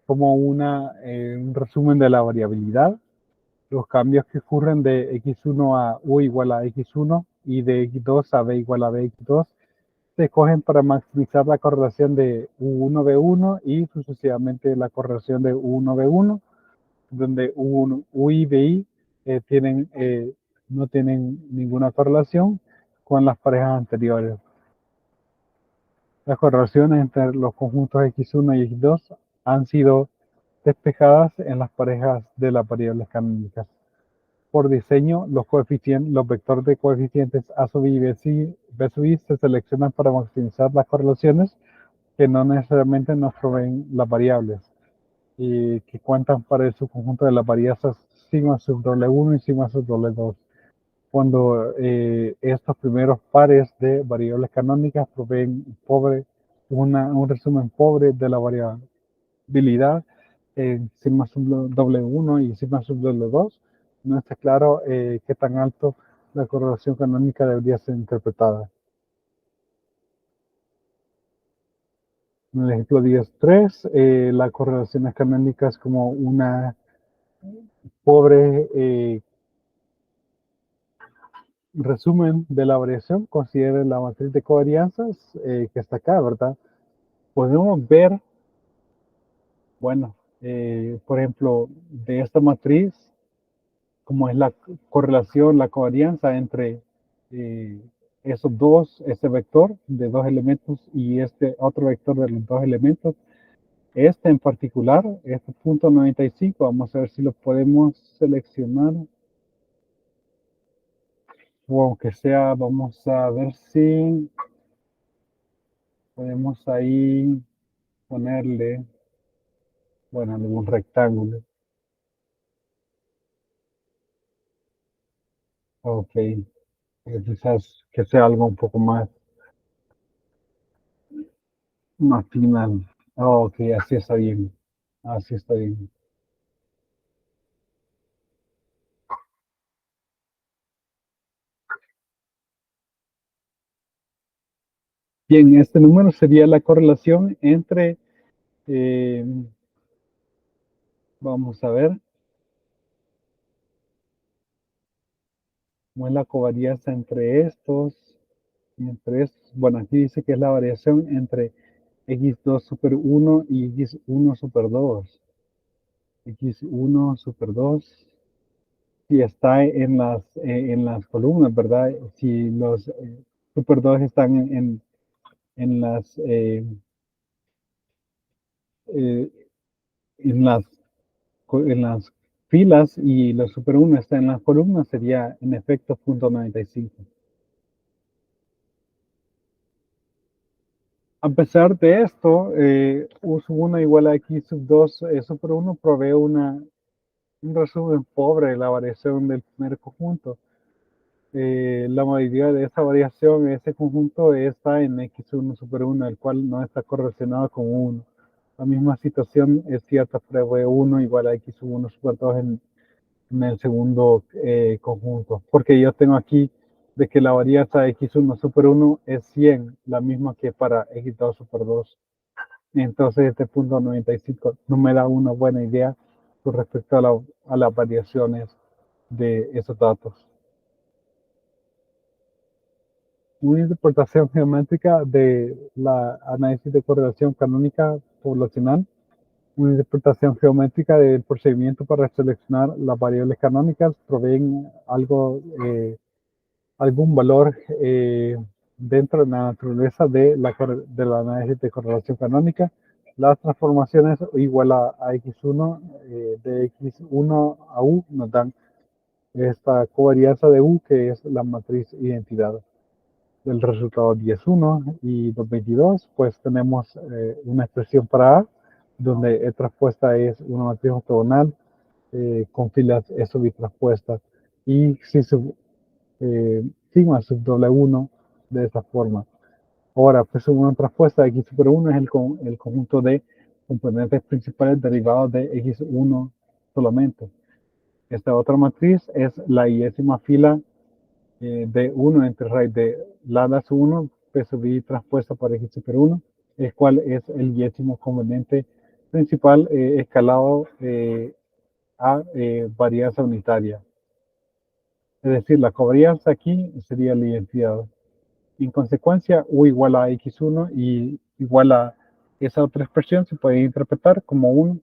como un resumen de la variabilidad, los cambios que ocurren de x1 a u igual a x1 y de x2 a b igual a bx2 se escogen para maximizar la correlación de u1b1 y sucesivamente la correlación de u1b1, donde u y bi no tienen ninguna correlación con las parejas anteriores. Las correlaciones entre los conjuntos x1 y x2 han sido despejadas en las parejas de las variables canónicas. Por diseño, los vectores de coeficientes A sub i y B sub i se seleccionan para maximizar las correlaciones que no necesariamente nos proveen las variables y que cuentan para el subconjunto de las varianzas sigma sub doble 1 y sigma sub doble 2. Cuando estos primeros pares de variables canónicas proveen un resumen pobre de la variabilidad en sigma sub doble 1 y sigma sub doble 2, no está claro qué tan alto la correlación canónica debería ser interpretada. En el ejemplo 10.3, la correlación es canónica como una pobre resumen de la variación. Consideren la matriz de covarianzas que está acá, ¿verdad? Podemos ver, bueno, por ejemplo, de esta matriz, como es la correlación, la covarianza entre ese vector de dos elementos y este otro vector de los dos elementos. Este en particular, este punto 95, vamos a ver si lo podemos seleccionar. O aunque sea, vamos a ver si Podemos ahí ponerle, bueno, algún rectángulo. Ok, quizás que sea algo un poco más final. Ok, así está bien. Así está bien. Bien, este número sería la correlación entre, eh, vamos a ver, cómo es la covarianza entre estos y entre estos. Bueno, aquí dice que es la variación entre x2 super 1 y x1 super 2. X1 super 2 si está en las columnas, ¿verdad? Si los super 2 están en las, eh, en las, en las filas y los super 1 está en las columnas, sería en efecto punto 95. A pesar de esto, U sub 1 igual a X sub 2 super 1 provee un resumen pobre de la variación del primer conjunto. La mayoría de esa variación, ese conjunto está en X1 super 1, el cual no está correlacionado con 1. La misma situación es cierta para V1 igual a X1 super 2 en el segundo conjunto, porque yo tengo aquí de que la varianza de X1 super 1 es 100, la misma que para X2 super 2. Entonces este punto 95 no me da una buena idea con respecto a las variaciones de esos datos. Una interpretación geométrica de la análisis de correlación canónica poblacional, una interpretación geométrica del procedimiento para seleccionar las variables canónicas, proveen algún valor dentro de la naturaleza de la análisis de correlación canónica. Las transformaciones igual a x1, de x1 a u, nos dan esta covarianza de u, que es la matriz identidad del resultado 10.1 y 2.22, pues tenemos una expresión para A, donde E traspuesta es una matriz ortogonal con filas eso bitraspuestas y si sub, sigma sub doble 1 de esa forma. Ahora, pues una traspuesta de X super 1 es el conjunto de componentes principales derivados de X1 solamente. Esta otra matriz es la iésima fila de 1 entre raíz de lambda sub 1 p sub i transpuesta por x super 1, el cual es el diésimo componente principal escalado a varianza unitaria. Es decir, la covarianza aquí sería la identidad. En consecuencia, u igual a x1 y igual a esa otra expresión se puede interpretar como una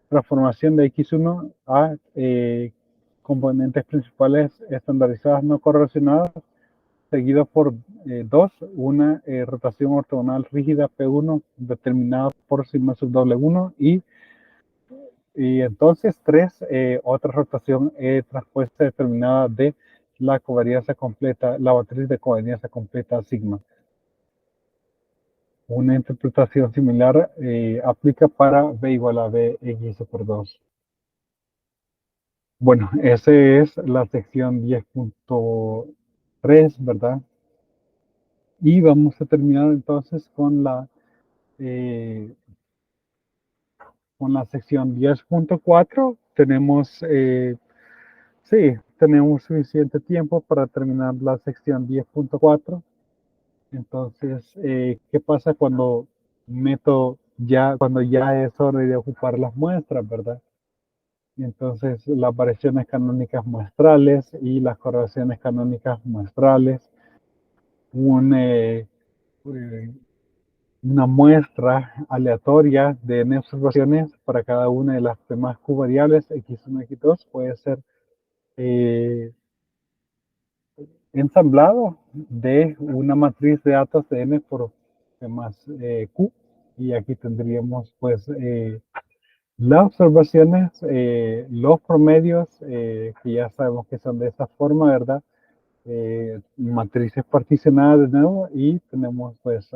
transformación de x1 a componentes principales estandarizadas no correlacionadas seguido por dos, una rotación ortogonal rígida P1 determinada por sigma sub doble 1 y entonces tres, otra rotación transpuesta determinada de la covarianza completa, la matriz de covarianza completa sigma. Una interpretación similar aplica para B igual a B X por 2. Bueno, esa es la sección 10.3, ¿verdad? Y vamos a terminar entonces eh, con la sección 10.4. Tenemos, sí, tenemos suficiente tiempo para terminar la sección 10.4. Entonces, ¿qué pasa cuando ya es hora de ocupar las muestras, ¿verdad? Entonces, las variaciones canónicas muestrales y las correlaciones canónicas muestrales, un, una muestra aleatoria de n observaciones para cada una de las demás q variables, x1 y x2, puede ser eh, ensamblado de una matriz de datos de n por más q. Y aquí tendríamos pues las observaciones, los promedios, que ya sabemos que son de esa forma, ¿verdad? Matrices particionadas de nuevo y tenemos pues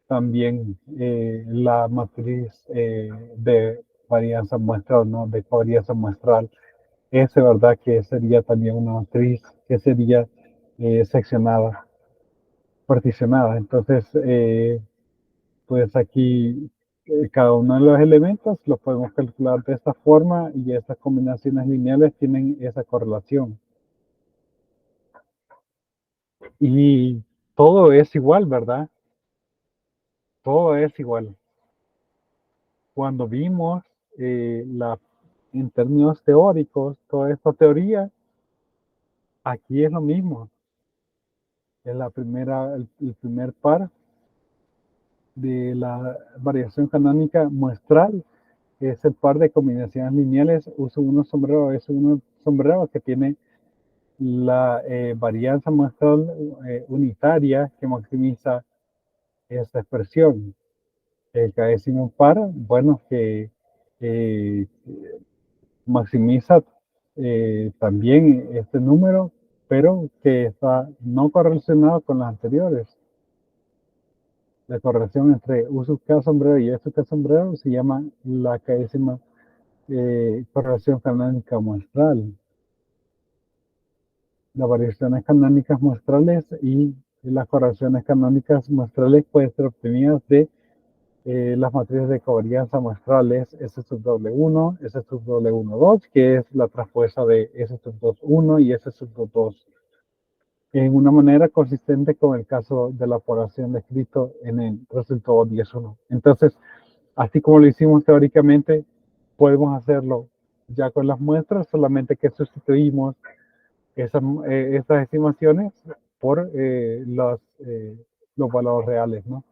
también la matriz de varianza muestral, ¿no? De covarianza muestral. Ese, ¿verdad? Que sería también una matriz que sería seccionada, particionada. Entonces, pues aquí cada uno de los elementos los podemos calcular de esta forma y estas combinaciones lineales tienen esa correlación. Y todo es igual, ¿verdad? Todo es igual. Cuando vimos en términos teóricos, toda esta teoría, aquí es lo mismo. Es el primer par de la variación canónica muestral, es el par de combinaciones lineales U1 sombrero, S1 sombrero, que tiene la varianza muestral unitaria que maximiza esta expresión. El caésimo par, bueno, que eh, maximiza también este número, pero que está no correlacionado con las anteriores. La correlación entre U sub K sombrero y S sub K sombrero se llama la caésima correlación canónica muestral. Las variaciones canónicas muestrales y las correlaciones canónicas muestrales pueden ser obtenidas de las matrices de covarianza muestrales S sub W1, S sub W12, que es la traspuesta de S sub 21 y S sub 22, en una manera consistente con el caso de la operación descrito en el resultado 10.1. Entonces, así como lo hicimos teóricamente, podemos hacerlo ya con las muestras, solamente que sustituimos esas estimaciones por los valores reales, ¿no?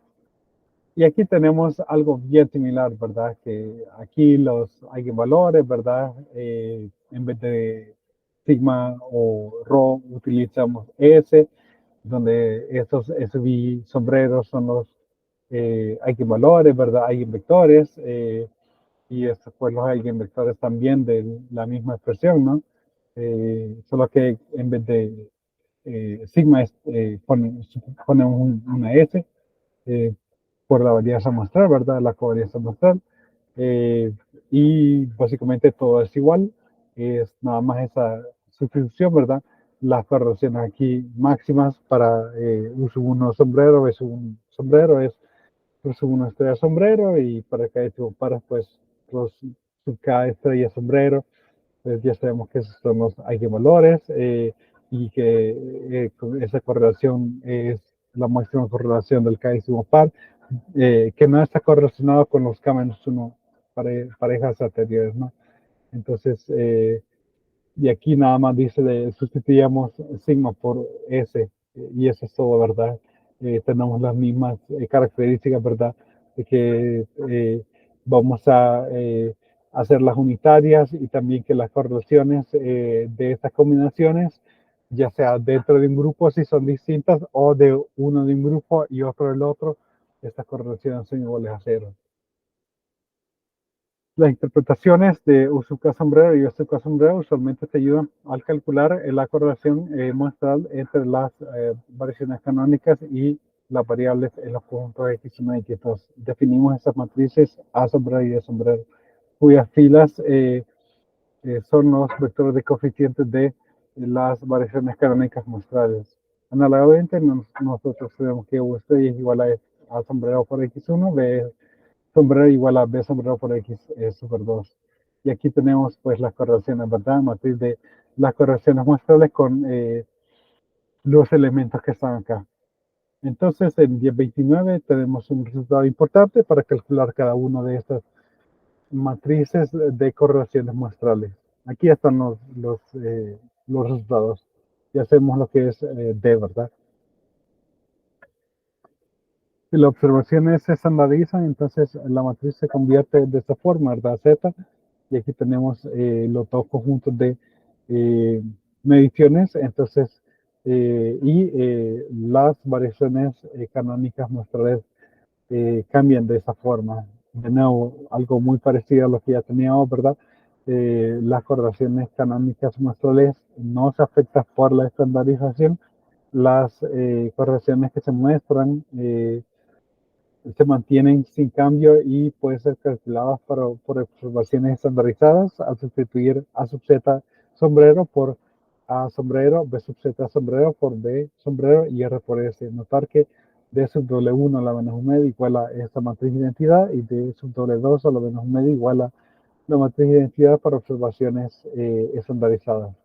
Y aquí tenemos algo bien similar, ¿verdad? Que aquí los eigenvalores, ¿verdad? En vez de sigma o rho utilizamos S, donde estos SB sombreros son los eigenvalores, ¿verdad? Eigenvectores, y estos pues los eigenvectores también de la misma expresión, ¿no? Solo que en vez de sigma ponemos una S por la varianza muestral, ¿verdad? La covarianza muestral. Eh, y básicamente todo es igual. Es nada más esa sustitución, ¿verdad? Las correlaciones aquí máximas para uso 1 sombrero, es un sombrero, es uso 1 estrella sombrero, y para cada tipo para pues los cada estrella sombrero, pues ya sabemos que esos son los eigenvalores y que esa correlación es la máxima correlación del k-décimo par, que no está correlacionado con los K-1 parejas anteriores, ¿no? Entonces, y aquí nada más dice sustituyamos sigma por S, y eso es todo, ¿verdad? Tenemos las mismas características, ¿verdad? De que vamos a hacer las unitarias y también que las correlaciones de estas combinaciones, ya sea dentro de un grupo si son distintas o de uno de un grupo y otro del otro, estas correlaciones son iguales a cero. Las interpretaciones de Usuka Sombrero y Usuka Sombrero usualmente te ayudan al calcular la correlación muestral entre las variaciones canónicas y las variables en los conjuntos X1 y X2. Definimos esas matrices A sombrero y B sombrero, cuyas filas son los vectores de coeficientes de las variaciones canónicas muestrales. Análogamente, nosotros sabemos que U estrella es igual a sombrero por X1, B sombrero igual a B sombrero por X super 2. Y aquí tenemos pues las correlaciones, ¿verdad? Matriz de las correlaciones muestrales con los elementos que están acá. Entonces en 1029 tenemos un resultado importante para calcular cada una de estas matrices de correlaciones muestrales. Aquí están los resultados. Y hacemos lo que es D, ¿verdad? Si las observaciones se estandarizan, entonces la matriz se convierte de esta forma, ¿verdad? Z. Y aquí tenemos los dos conjuntos de mediciones, entonces, las variaciones canónicas muestrales cambian de esa forma. De nuevo, algo muy parecido a lo que ya teníamos, ¿verdad? Las correlaciones canónicas muestrales no se afectan por la estandarización. Las correlaciones que se muestran se mantienen sin cambio y pueden ser calculadas por observaciones estandarizadas al sustituir A sub z sombrero por A sombrero, B sub z sombrero por B sombrero y R por S. Notar que D sub W1 a la menos 1 medio igual a esta matriz de identidad y D sub W2 a la menos 1 medio igual a la matriz de identidad para observaciones estandarizadas.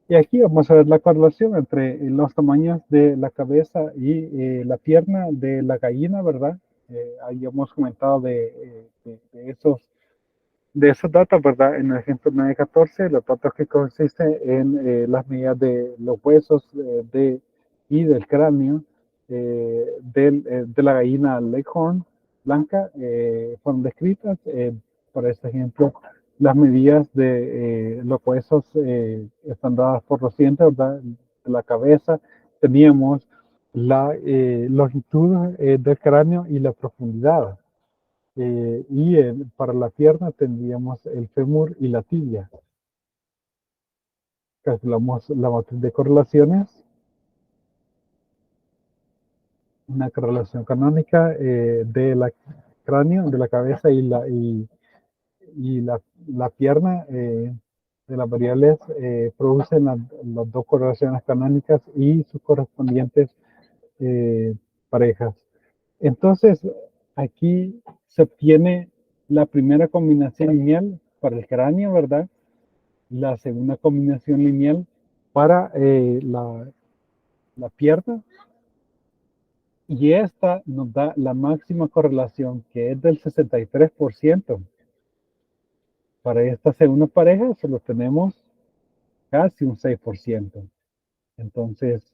Y aquí vamos a ver la correlación entre los tamaños de la cabeza y la pierna de la gallina, ¿verdad? Ahí hemos comentado de esos datos, ¿verdad? En el ejemplo 914, los datos que consisten en las medidas de los huesos y del cráneo de la gallina Leghorn blanca fueron descritas. Por este ejemplo, las medidas de los huesos están dadas por los dientes, ¿verdad? De la cabeza teníamos la longitud del cráneo y la profundidad. Para la pierna tendríamos el fémur y la tibia. Calculamos la matriz de correlaciones, una correlación canónica de la cráneo, de la cabeza y la pierna de las variables producen las dos correlaciones canónicas y sus correspondientes parejas. Entonces, aquí se obtiene la primera combinación lineal para el cráneo, ¿verdad? La segunda combinación lineal para la pierna. Y esta nos da la máxima correlación, que es del 63%. Para esta segunda pareja solo tenemos casi un 6%. Entonces,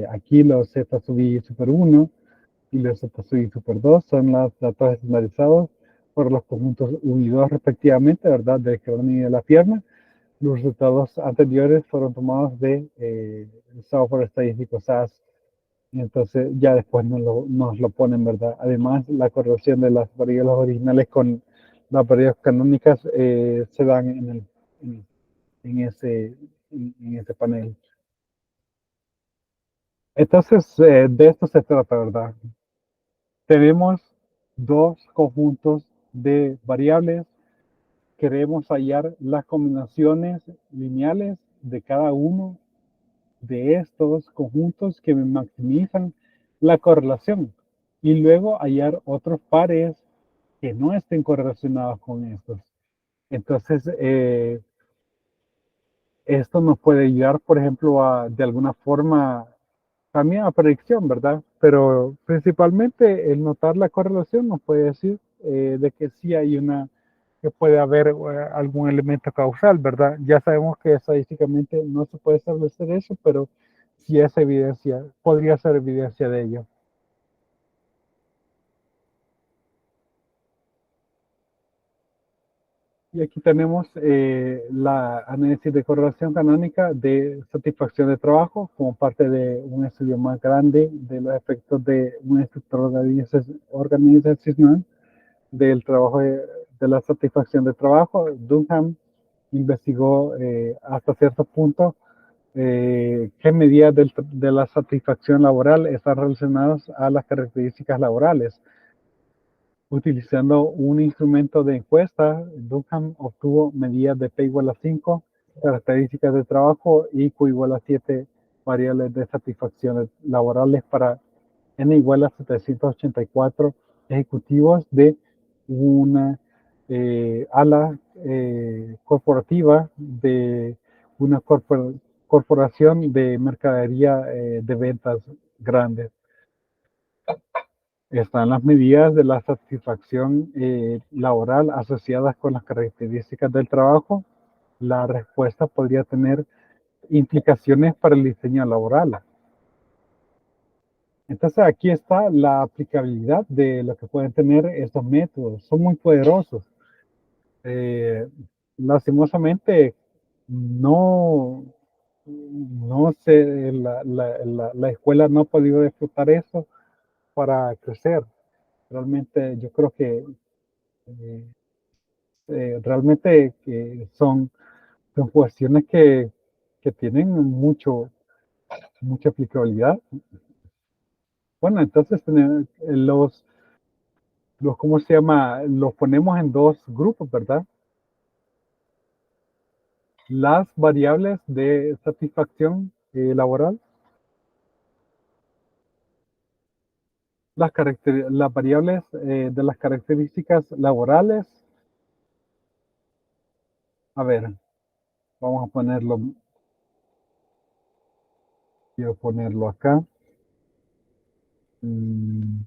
aquí los Z sub I super 1 y los Z sub I super 2 son los datos estandarizados por los conjuntos 1 y 2 respectivamente, ¿verdad? Del cráneo y de la pierna. Los resultados anteriores fueron tomados de software estadístico SAS. Y entonces ya después nos lo ponen, ¿verdad? Además, la correlación de las variables originales con las variables canónicas se dan en ese panel. Entonces, de esto se trata, ¿verdad? Tenemos dos conjuntos de variables. Queremos hallar las combinaciones lineales de cada uno de estos conjuntos que me maximizan la correlación y luego hallar otros pares que no estén correlacionados con estos. Entonces, esto nos puede ayudar, por ejemplo, de alguna forma también a predicción, ¿verdad? Pero principalmente el notar la correlación nos puede decir de que sí hay que puede haber algún elemento causal, ¿verdad? Ya sabemos que estadísticamente no se puede establecer eso, pero sí es evidencia, podría ser evidencia de ello. Y aquí tenemos la análisis de correlación canónica de satisfacción de trabajo como parte de un estudio más grande de los efectos de un estructura organizacional del trabajo de la satisfacción de trabajo. Dunham investigó hasta cierto punto qué medidas de la satisfacción laboral están relacionadas a las características laborales. Utilizando un instrumento de encuesta, Dunham obtuvo medidas de P igual a 5, características de trabajo y Q igual a 7 variables de satisfacción laborales para N igual a 784 ejecutivos de una ala corporativa de una corporación de mercadería de ventas grandes. Están las medidas de la satisfacción laboral asociadas con las características del trabajo. La respuesta podría tener implicaciones para el diseño laboral. Entonces aquí está la aplicabilidad de lo que pueden tener estos métodos. Son muy poderosos. Lastimosamente, no, no sé, la escuela no ha podido disfrutar eso para crecer. Realmente yo creo que eh, realmente son cuestiones que tienen mucha aplicabilidad. Bueno, entonces ¿cómo se llama? Los ponemos en dos grupos, ¿verdad? Las variables de satisfacción laboral, las variables de las características laborales. A ver, vamos a ponerlo, quiero ponerlo acá. Mm,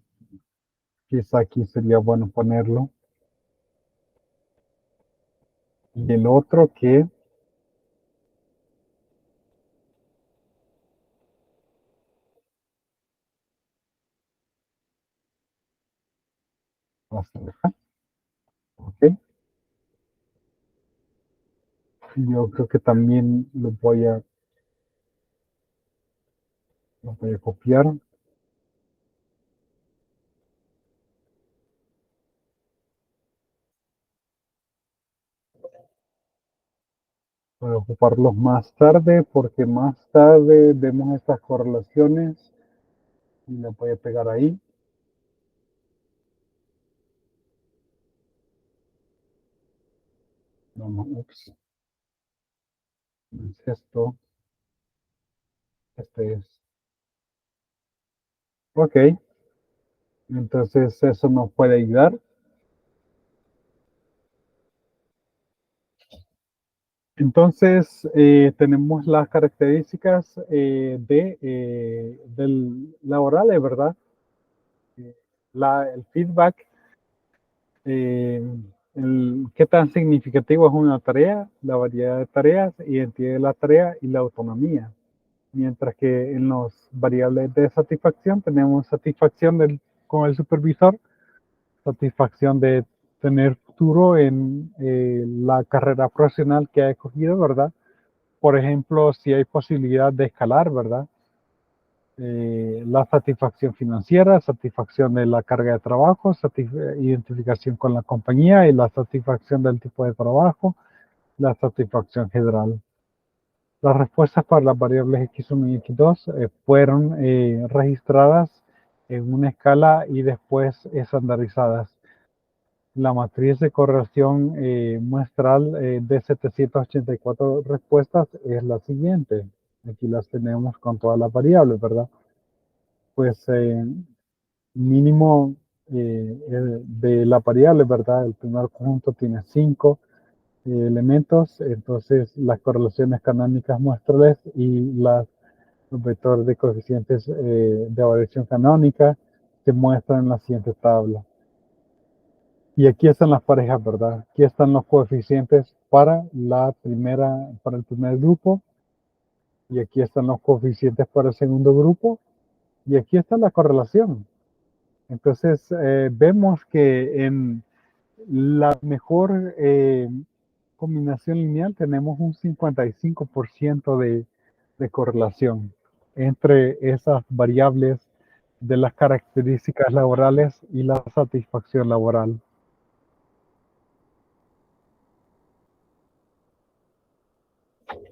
quizá aquí sería bueno ponerlo. Y el otro que vamos a dejar, ¿ok? Yo creo que también lo voy a copiar. Voy a ocuparlos más tarde porque más tarde vemos estas correlaciones y le voy a pegar ahí. Vamos, ups, es esto, este es. Ok, entonces eso nos puede ayudar. Entonces tenemos las características del laborales, ¿verdad? Eh, el feedback, eh, qué tan significativo es una tarea, la variedad de tareas, identidad de la tarea y la autonomía. Mientras que en las variables de satisfacción tenemos satisfacción con el supervisor, satisfacción de tener futuro en la carrera profesional que ha escogido, ¿verdad? Por ejemplo, si hay posibilidad de escalar, ¿verdad? La satisfacción financiera, satisfacción de la carga de trabajo, identificación con la compañía y la satisfacción del tipo de trabajo, la satisfacción general. Las respuestas para las variables X1 y X2 fueron registradas en una escala y después estandarizadas. La matriz de correlación muestral de 784 respuestas es la siguiente. Aquí las tenemos con todas las variables, ¿verdad? Pues mínimo de la variable, ¿verdad? El primer conjunto tiene 5 elementos, entonces las correlaciones canónicas muestrales y los vectores de coeficientes de variación canónica se muestran en la siguiente tabla. Y aquí están las parejas, ¿verdad? Aquí están los coeficientes para el primer grupo, y aquí están los coeficientes para el segundo grupo, y aquí está la correlación. Entonces, vemos que en la mejor combinación lineal tenemos un 55% de correlación entre esas variables de las características laborales y la satisfacción laboral.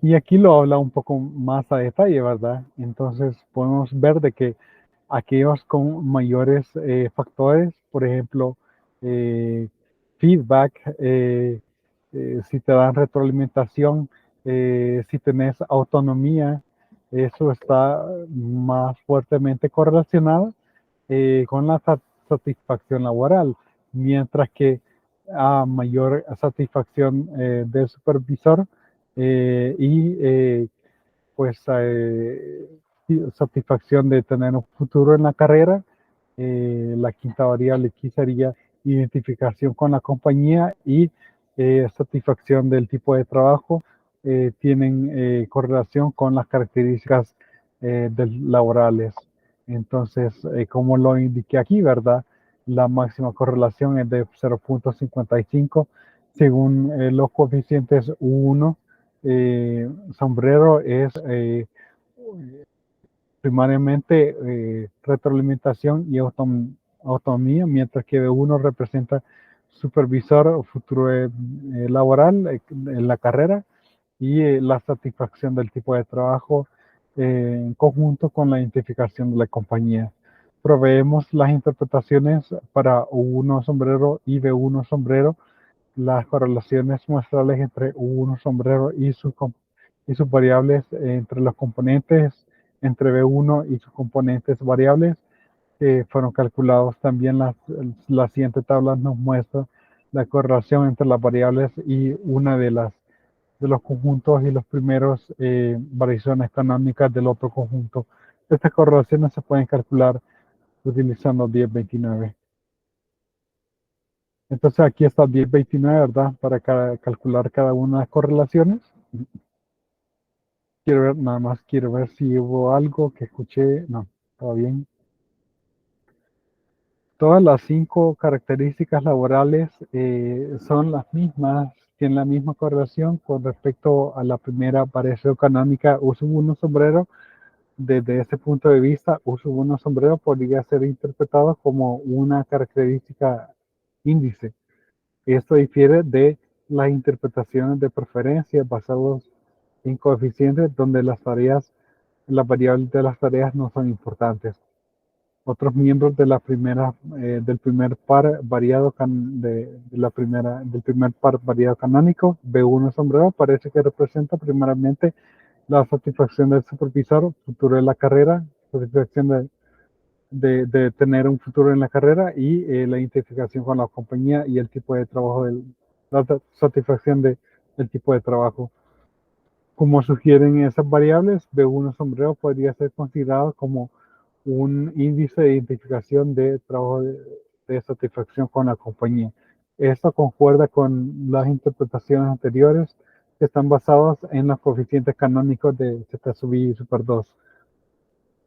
Y aquí lo habla un poco más a detalle, ¿verdad? Entonces podemos ver de que aquellos con mayores factores, por ejemplo, eh, feedback, si te dan retroalimentación, si tenés autonomía, eso está más fuertemente correlacionado con la satisfacción laboral, mientras que a mayor satisfacción del supervisor y pues satisfacción de tener un futuro en la carrera. La quinta variable aquí sería identificación con la compañía y satisfacción del tipo de trabajo. Tienen correlación con las características laborales. Entonces, como lo indiqué aquí, ¿verdad? La máxima correlación es de 0.55 según los coeficientes U1. Sombrero es primariamente retroalimentación y autonomía, mientras que B1 representa supervisor o futuro laboral en la carrera y la satisfacción del tipo de trabajo en conjunto con la identificación de la compañía. proveemos las interpretaciones para U1 sombrero y B1 sombrero, las correlaciones muestrales entre U1 sombrero y sus variables entre los componentes, entre B1 y sus componentes variables, que fueron calculados también. La siguiente tabla nos muestra la correlación entre las variables y una de los conjuntos y los primeros variaciones canónicas del otro conjunto. Estas correlaciones se pueden calcular utilizando 1029. Entonces aquí está 1029, ¿verdad? Para calcular cada una de las correlaciones. Quiero ver, nada más quiero ver si hubo algo que escuché. No, todo bien. Todas las 5 características laborales son las mismas, tienen la misma correlación con respecto a la primera variación canónica U1 sombrero. Desde ese punto de vista, U1 sombrero podría ser interpretado como una característica índice. Esto difiere de las interpretaciones de preferencia basadas en coeficientes donde las variables de las tareas no son importantes. Otros miembros de del primer par variado del primer par variado canónico, B1 sombrero, parece que representa primeramente la satisfacción del supervisor, futuro de la carrera, satisfacción de tener un futuro en la carrera y la identificación con la compañía y el tipo de trabajo, la satisfacción del tipo de trabajo. Como sugieren esas variables, B1 sombrero podría ser considerado como un índice de identificación de trabajo de satisfacción con la compañía. Esto concuerda con las interpretaciones anteriores que están basadas en los coeficientes canónicos de Z sub I y super 2.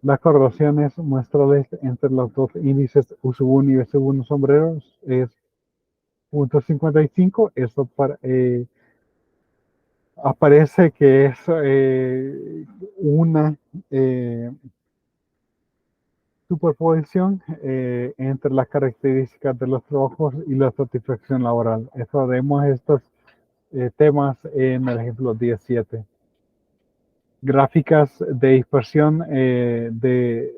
Las correlaciones muestrales entre los dos índices U1 y S1 sombreros es 0.55. Eso aparece que es una superposición entre las características de los trabajos y la satisfacción laboral. Eso vemos estos temas en el ejemplo 17. Gráficas de dispersión de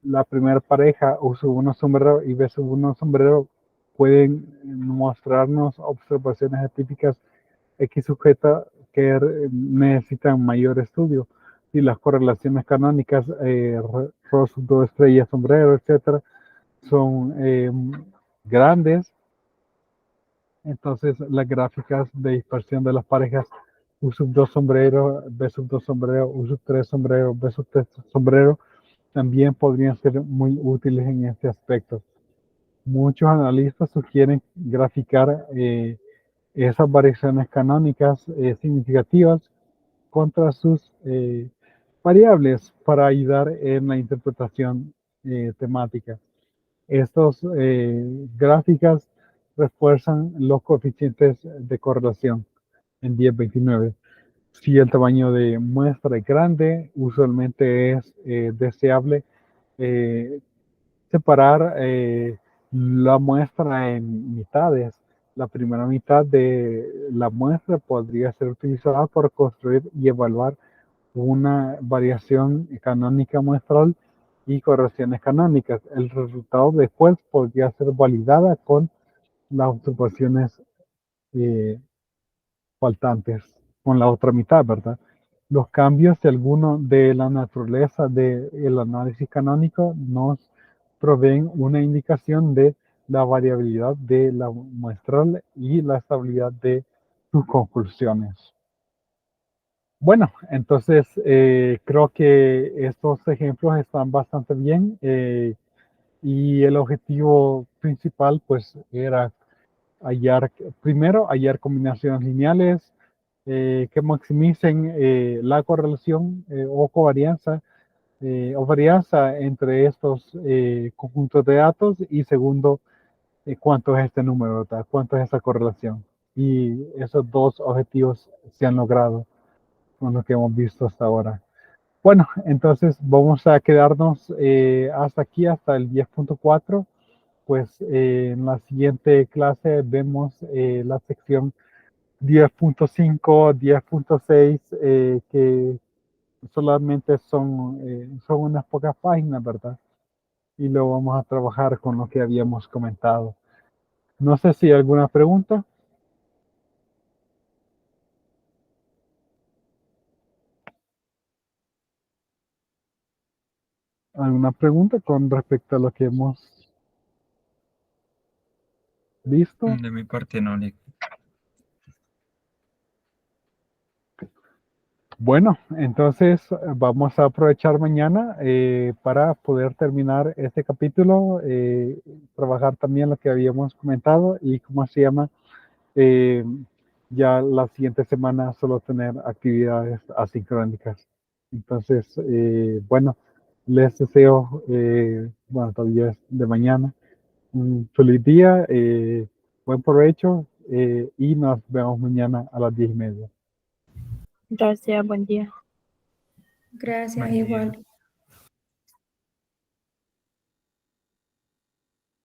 la primera pareja U1 sombrero y B1 sombrero pueden mostrarnos observaciones atípicas X sujeta que necesitan mayor estudio. Y las correlaciones canónicas, Rho sub 2 estrella, sombrero, etcétera, son grandes. Entonces, las gráficas de dispersión de las parejas U sub 2 sombrero, B sub 2 sombrero, U sub 3 sombrero, B sub 3 sombrero, también podrían ser muy útiles en este aspecto. Muchos analistas sugieren graficar esas variaciones canónicas significativas contra sus variables para ayudar en la interpretación temática. Estas gráficas refuerzan los coeficientes de correlación en 1029. Si el tamaño de muestra es grande, usualmente es deseable separar la muestra en mitades. La primera mitad de la muestra podría ser utilizada para construir y evaluar una variación canónica muestral y correcciones canónicas. El resultado después podría ser validada con las observaciones eh, faltantes, con la otra mitad, ¿verdad? Los cambios de alguno de la naturaleza del análisis canónico nos proveen una indicación de la variabilidad de la muestral y la estabilidad de sus conclusiones. Bueno, entonces creo que estos ejemplos están bastante bien y el objetivo principal pues era hallar combinaciones lineales que maximicen la correlación o covarianza o varianza entre estos conjuntos de datos y segundo, cuánto es este número, ¿verdad? Cuánto es esa correlación. Y esos dos objetivos se han logrado con lo que hemos visto hasta ahora. Bueno, entonces vamos a quedarnos hasta aquí, hasta el 10.4. Pues en la siguiente clase vemos la sección 10.5, 10.6, que solamente son unas pocas páginas, ¿verdad? y luego vamos a trabajar con lo que habíamos comentado. No sé si hay alguna pregunta. ¿Alguna pregunta con respecto a lo que hemos visto? De mi parte no, Nick. Bueno, entonces vamos a aprovechar mañana para poder terminar este capítulo, trabajar también lo que habíamos comentado y cómo se llama, eh, ya la siguiente semana solo tener actividades asincrónicas. Entonces, bueno, les deseo, bueno, todavía es de mañana, un feliz día, buen provecho y nos vemos mañana a las 10:30. Gracias, buen día. Gracias, Buen día. igual.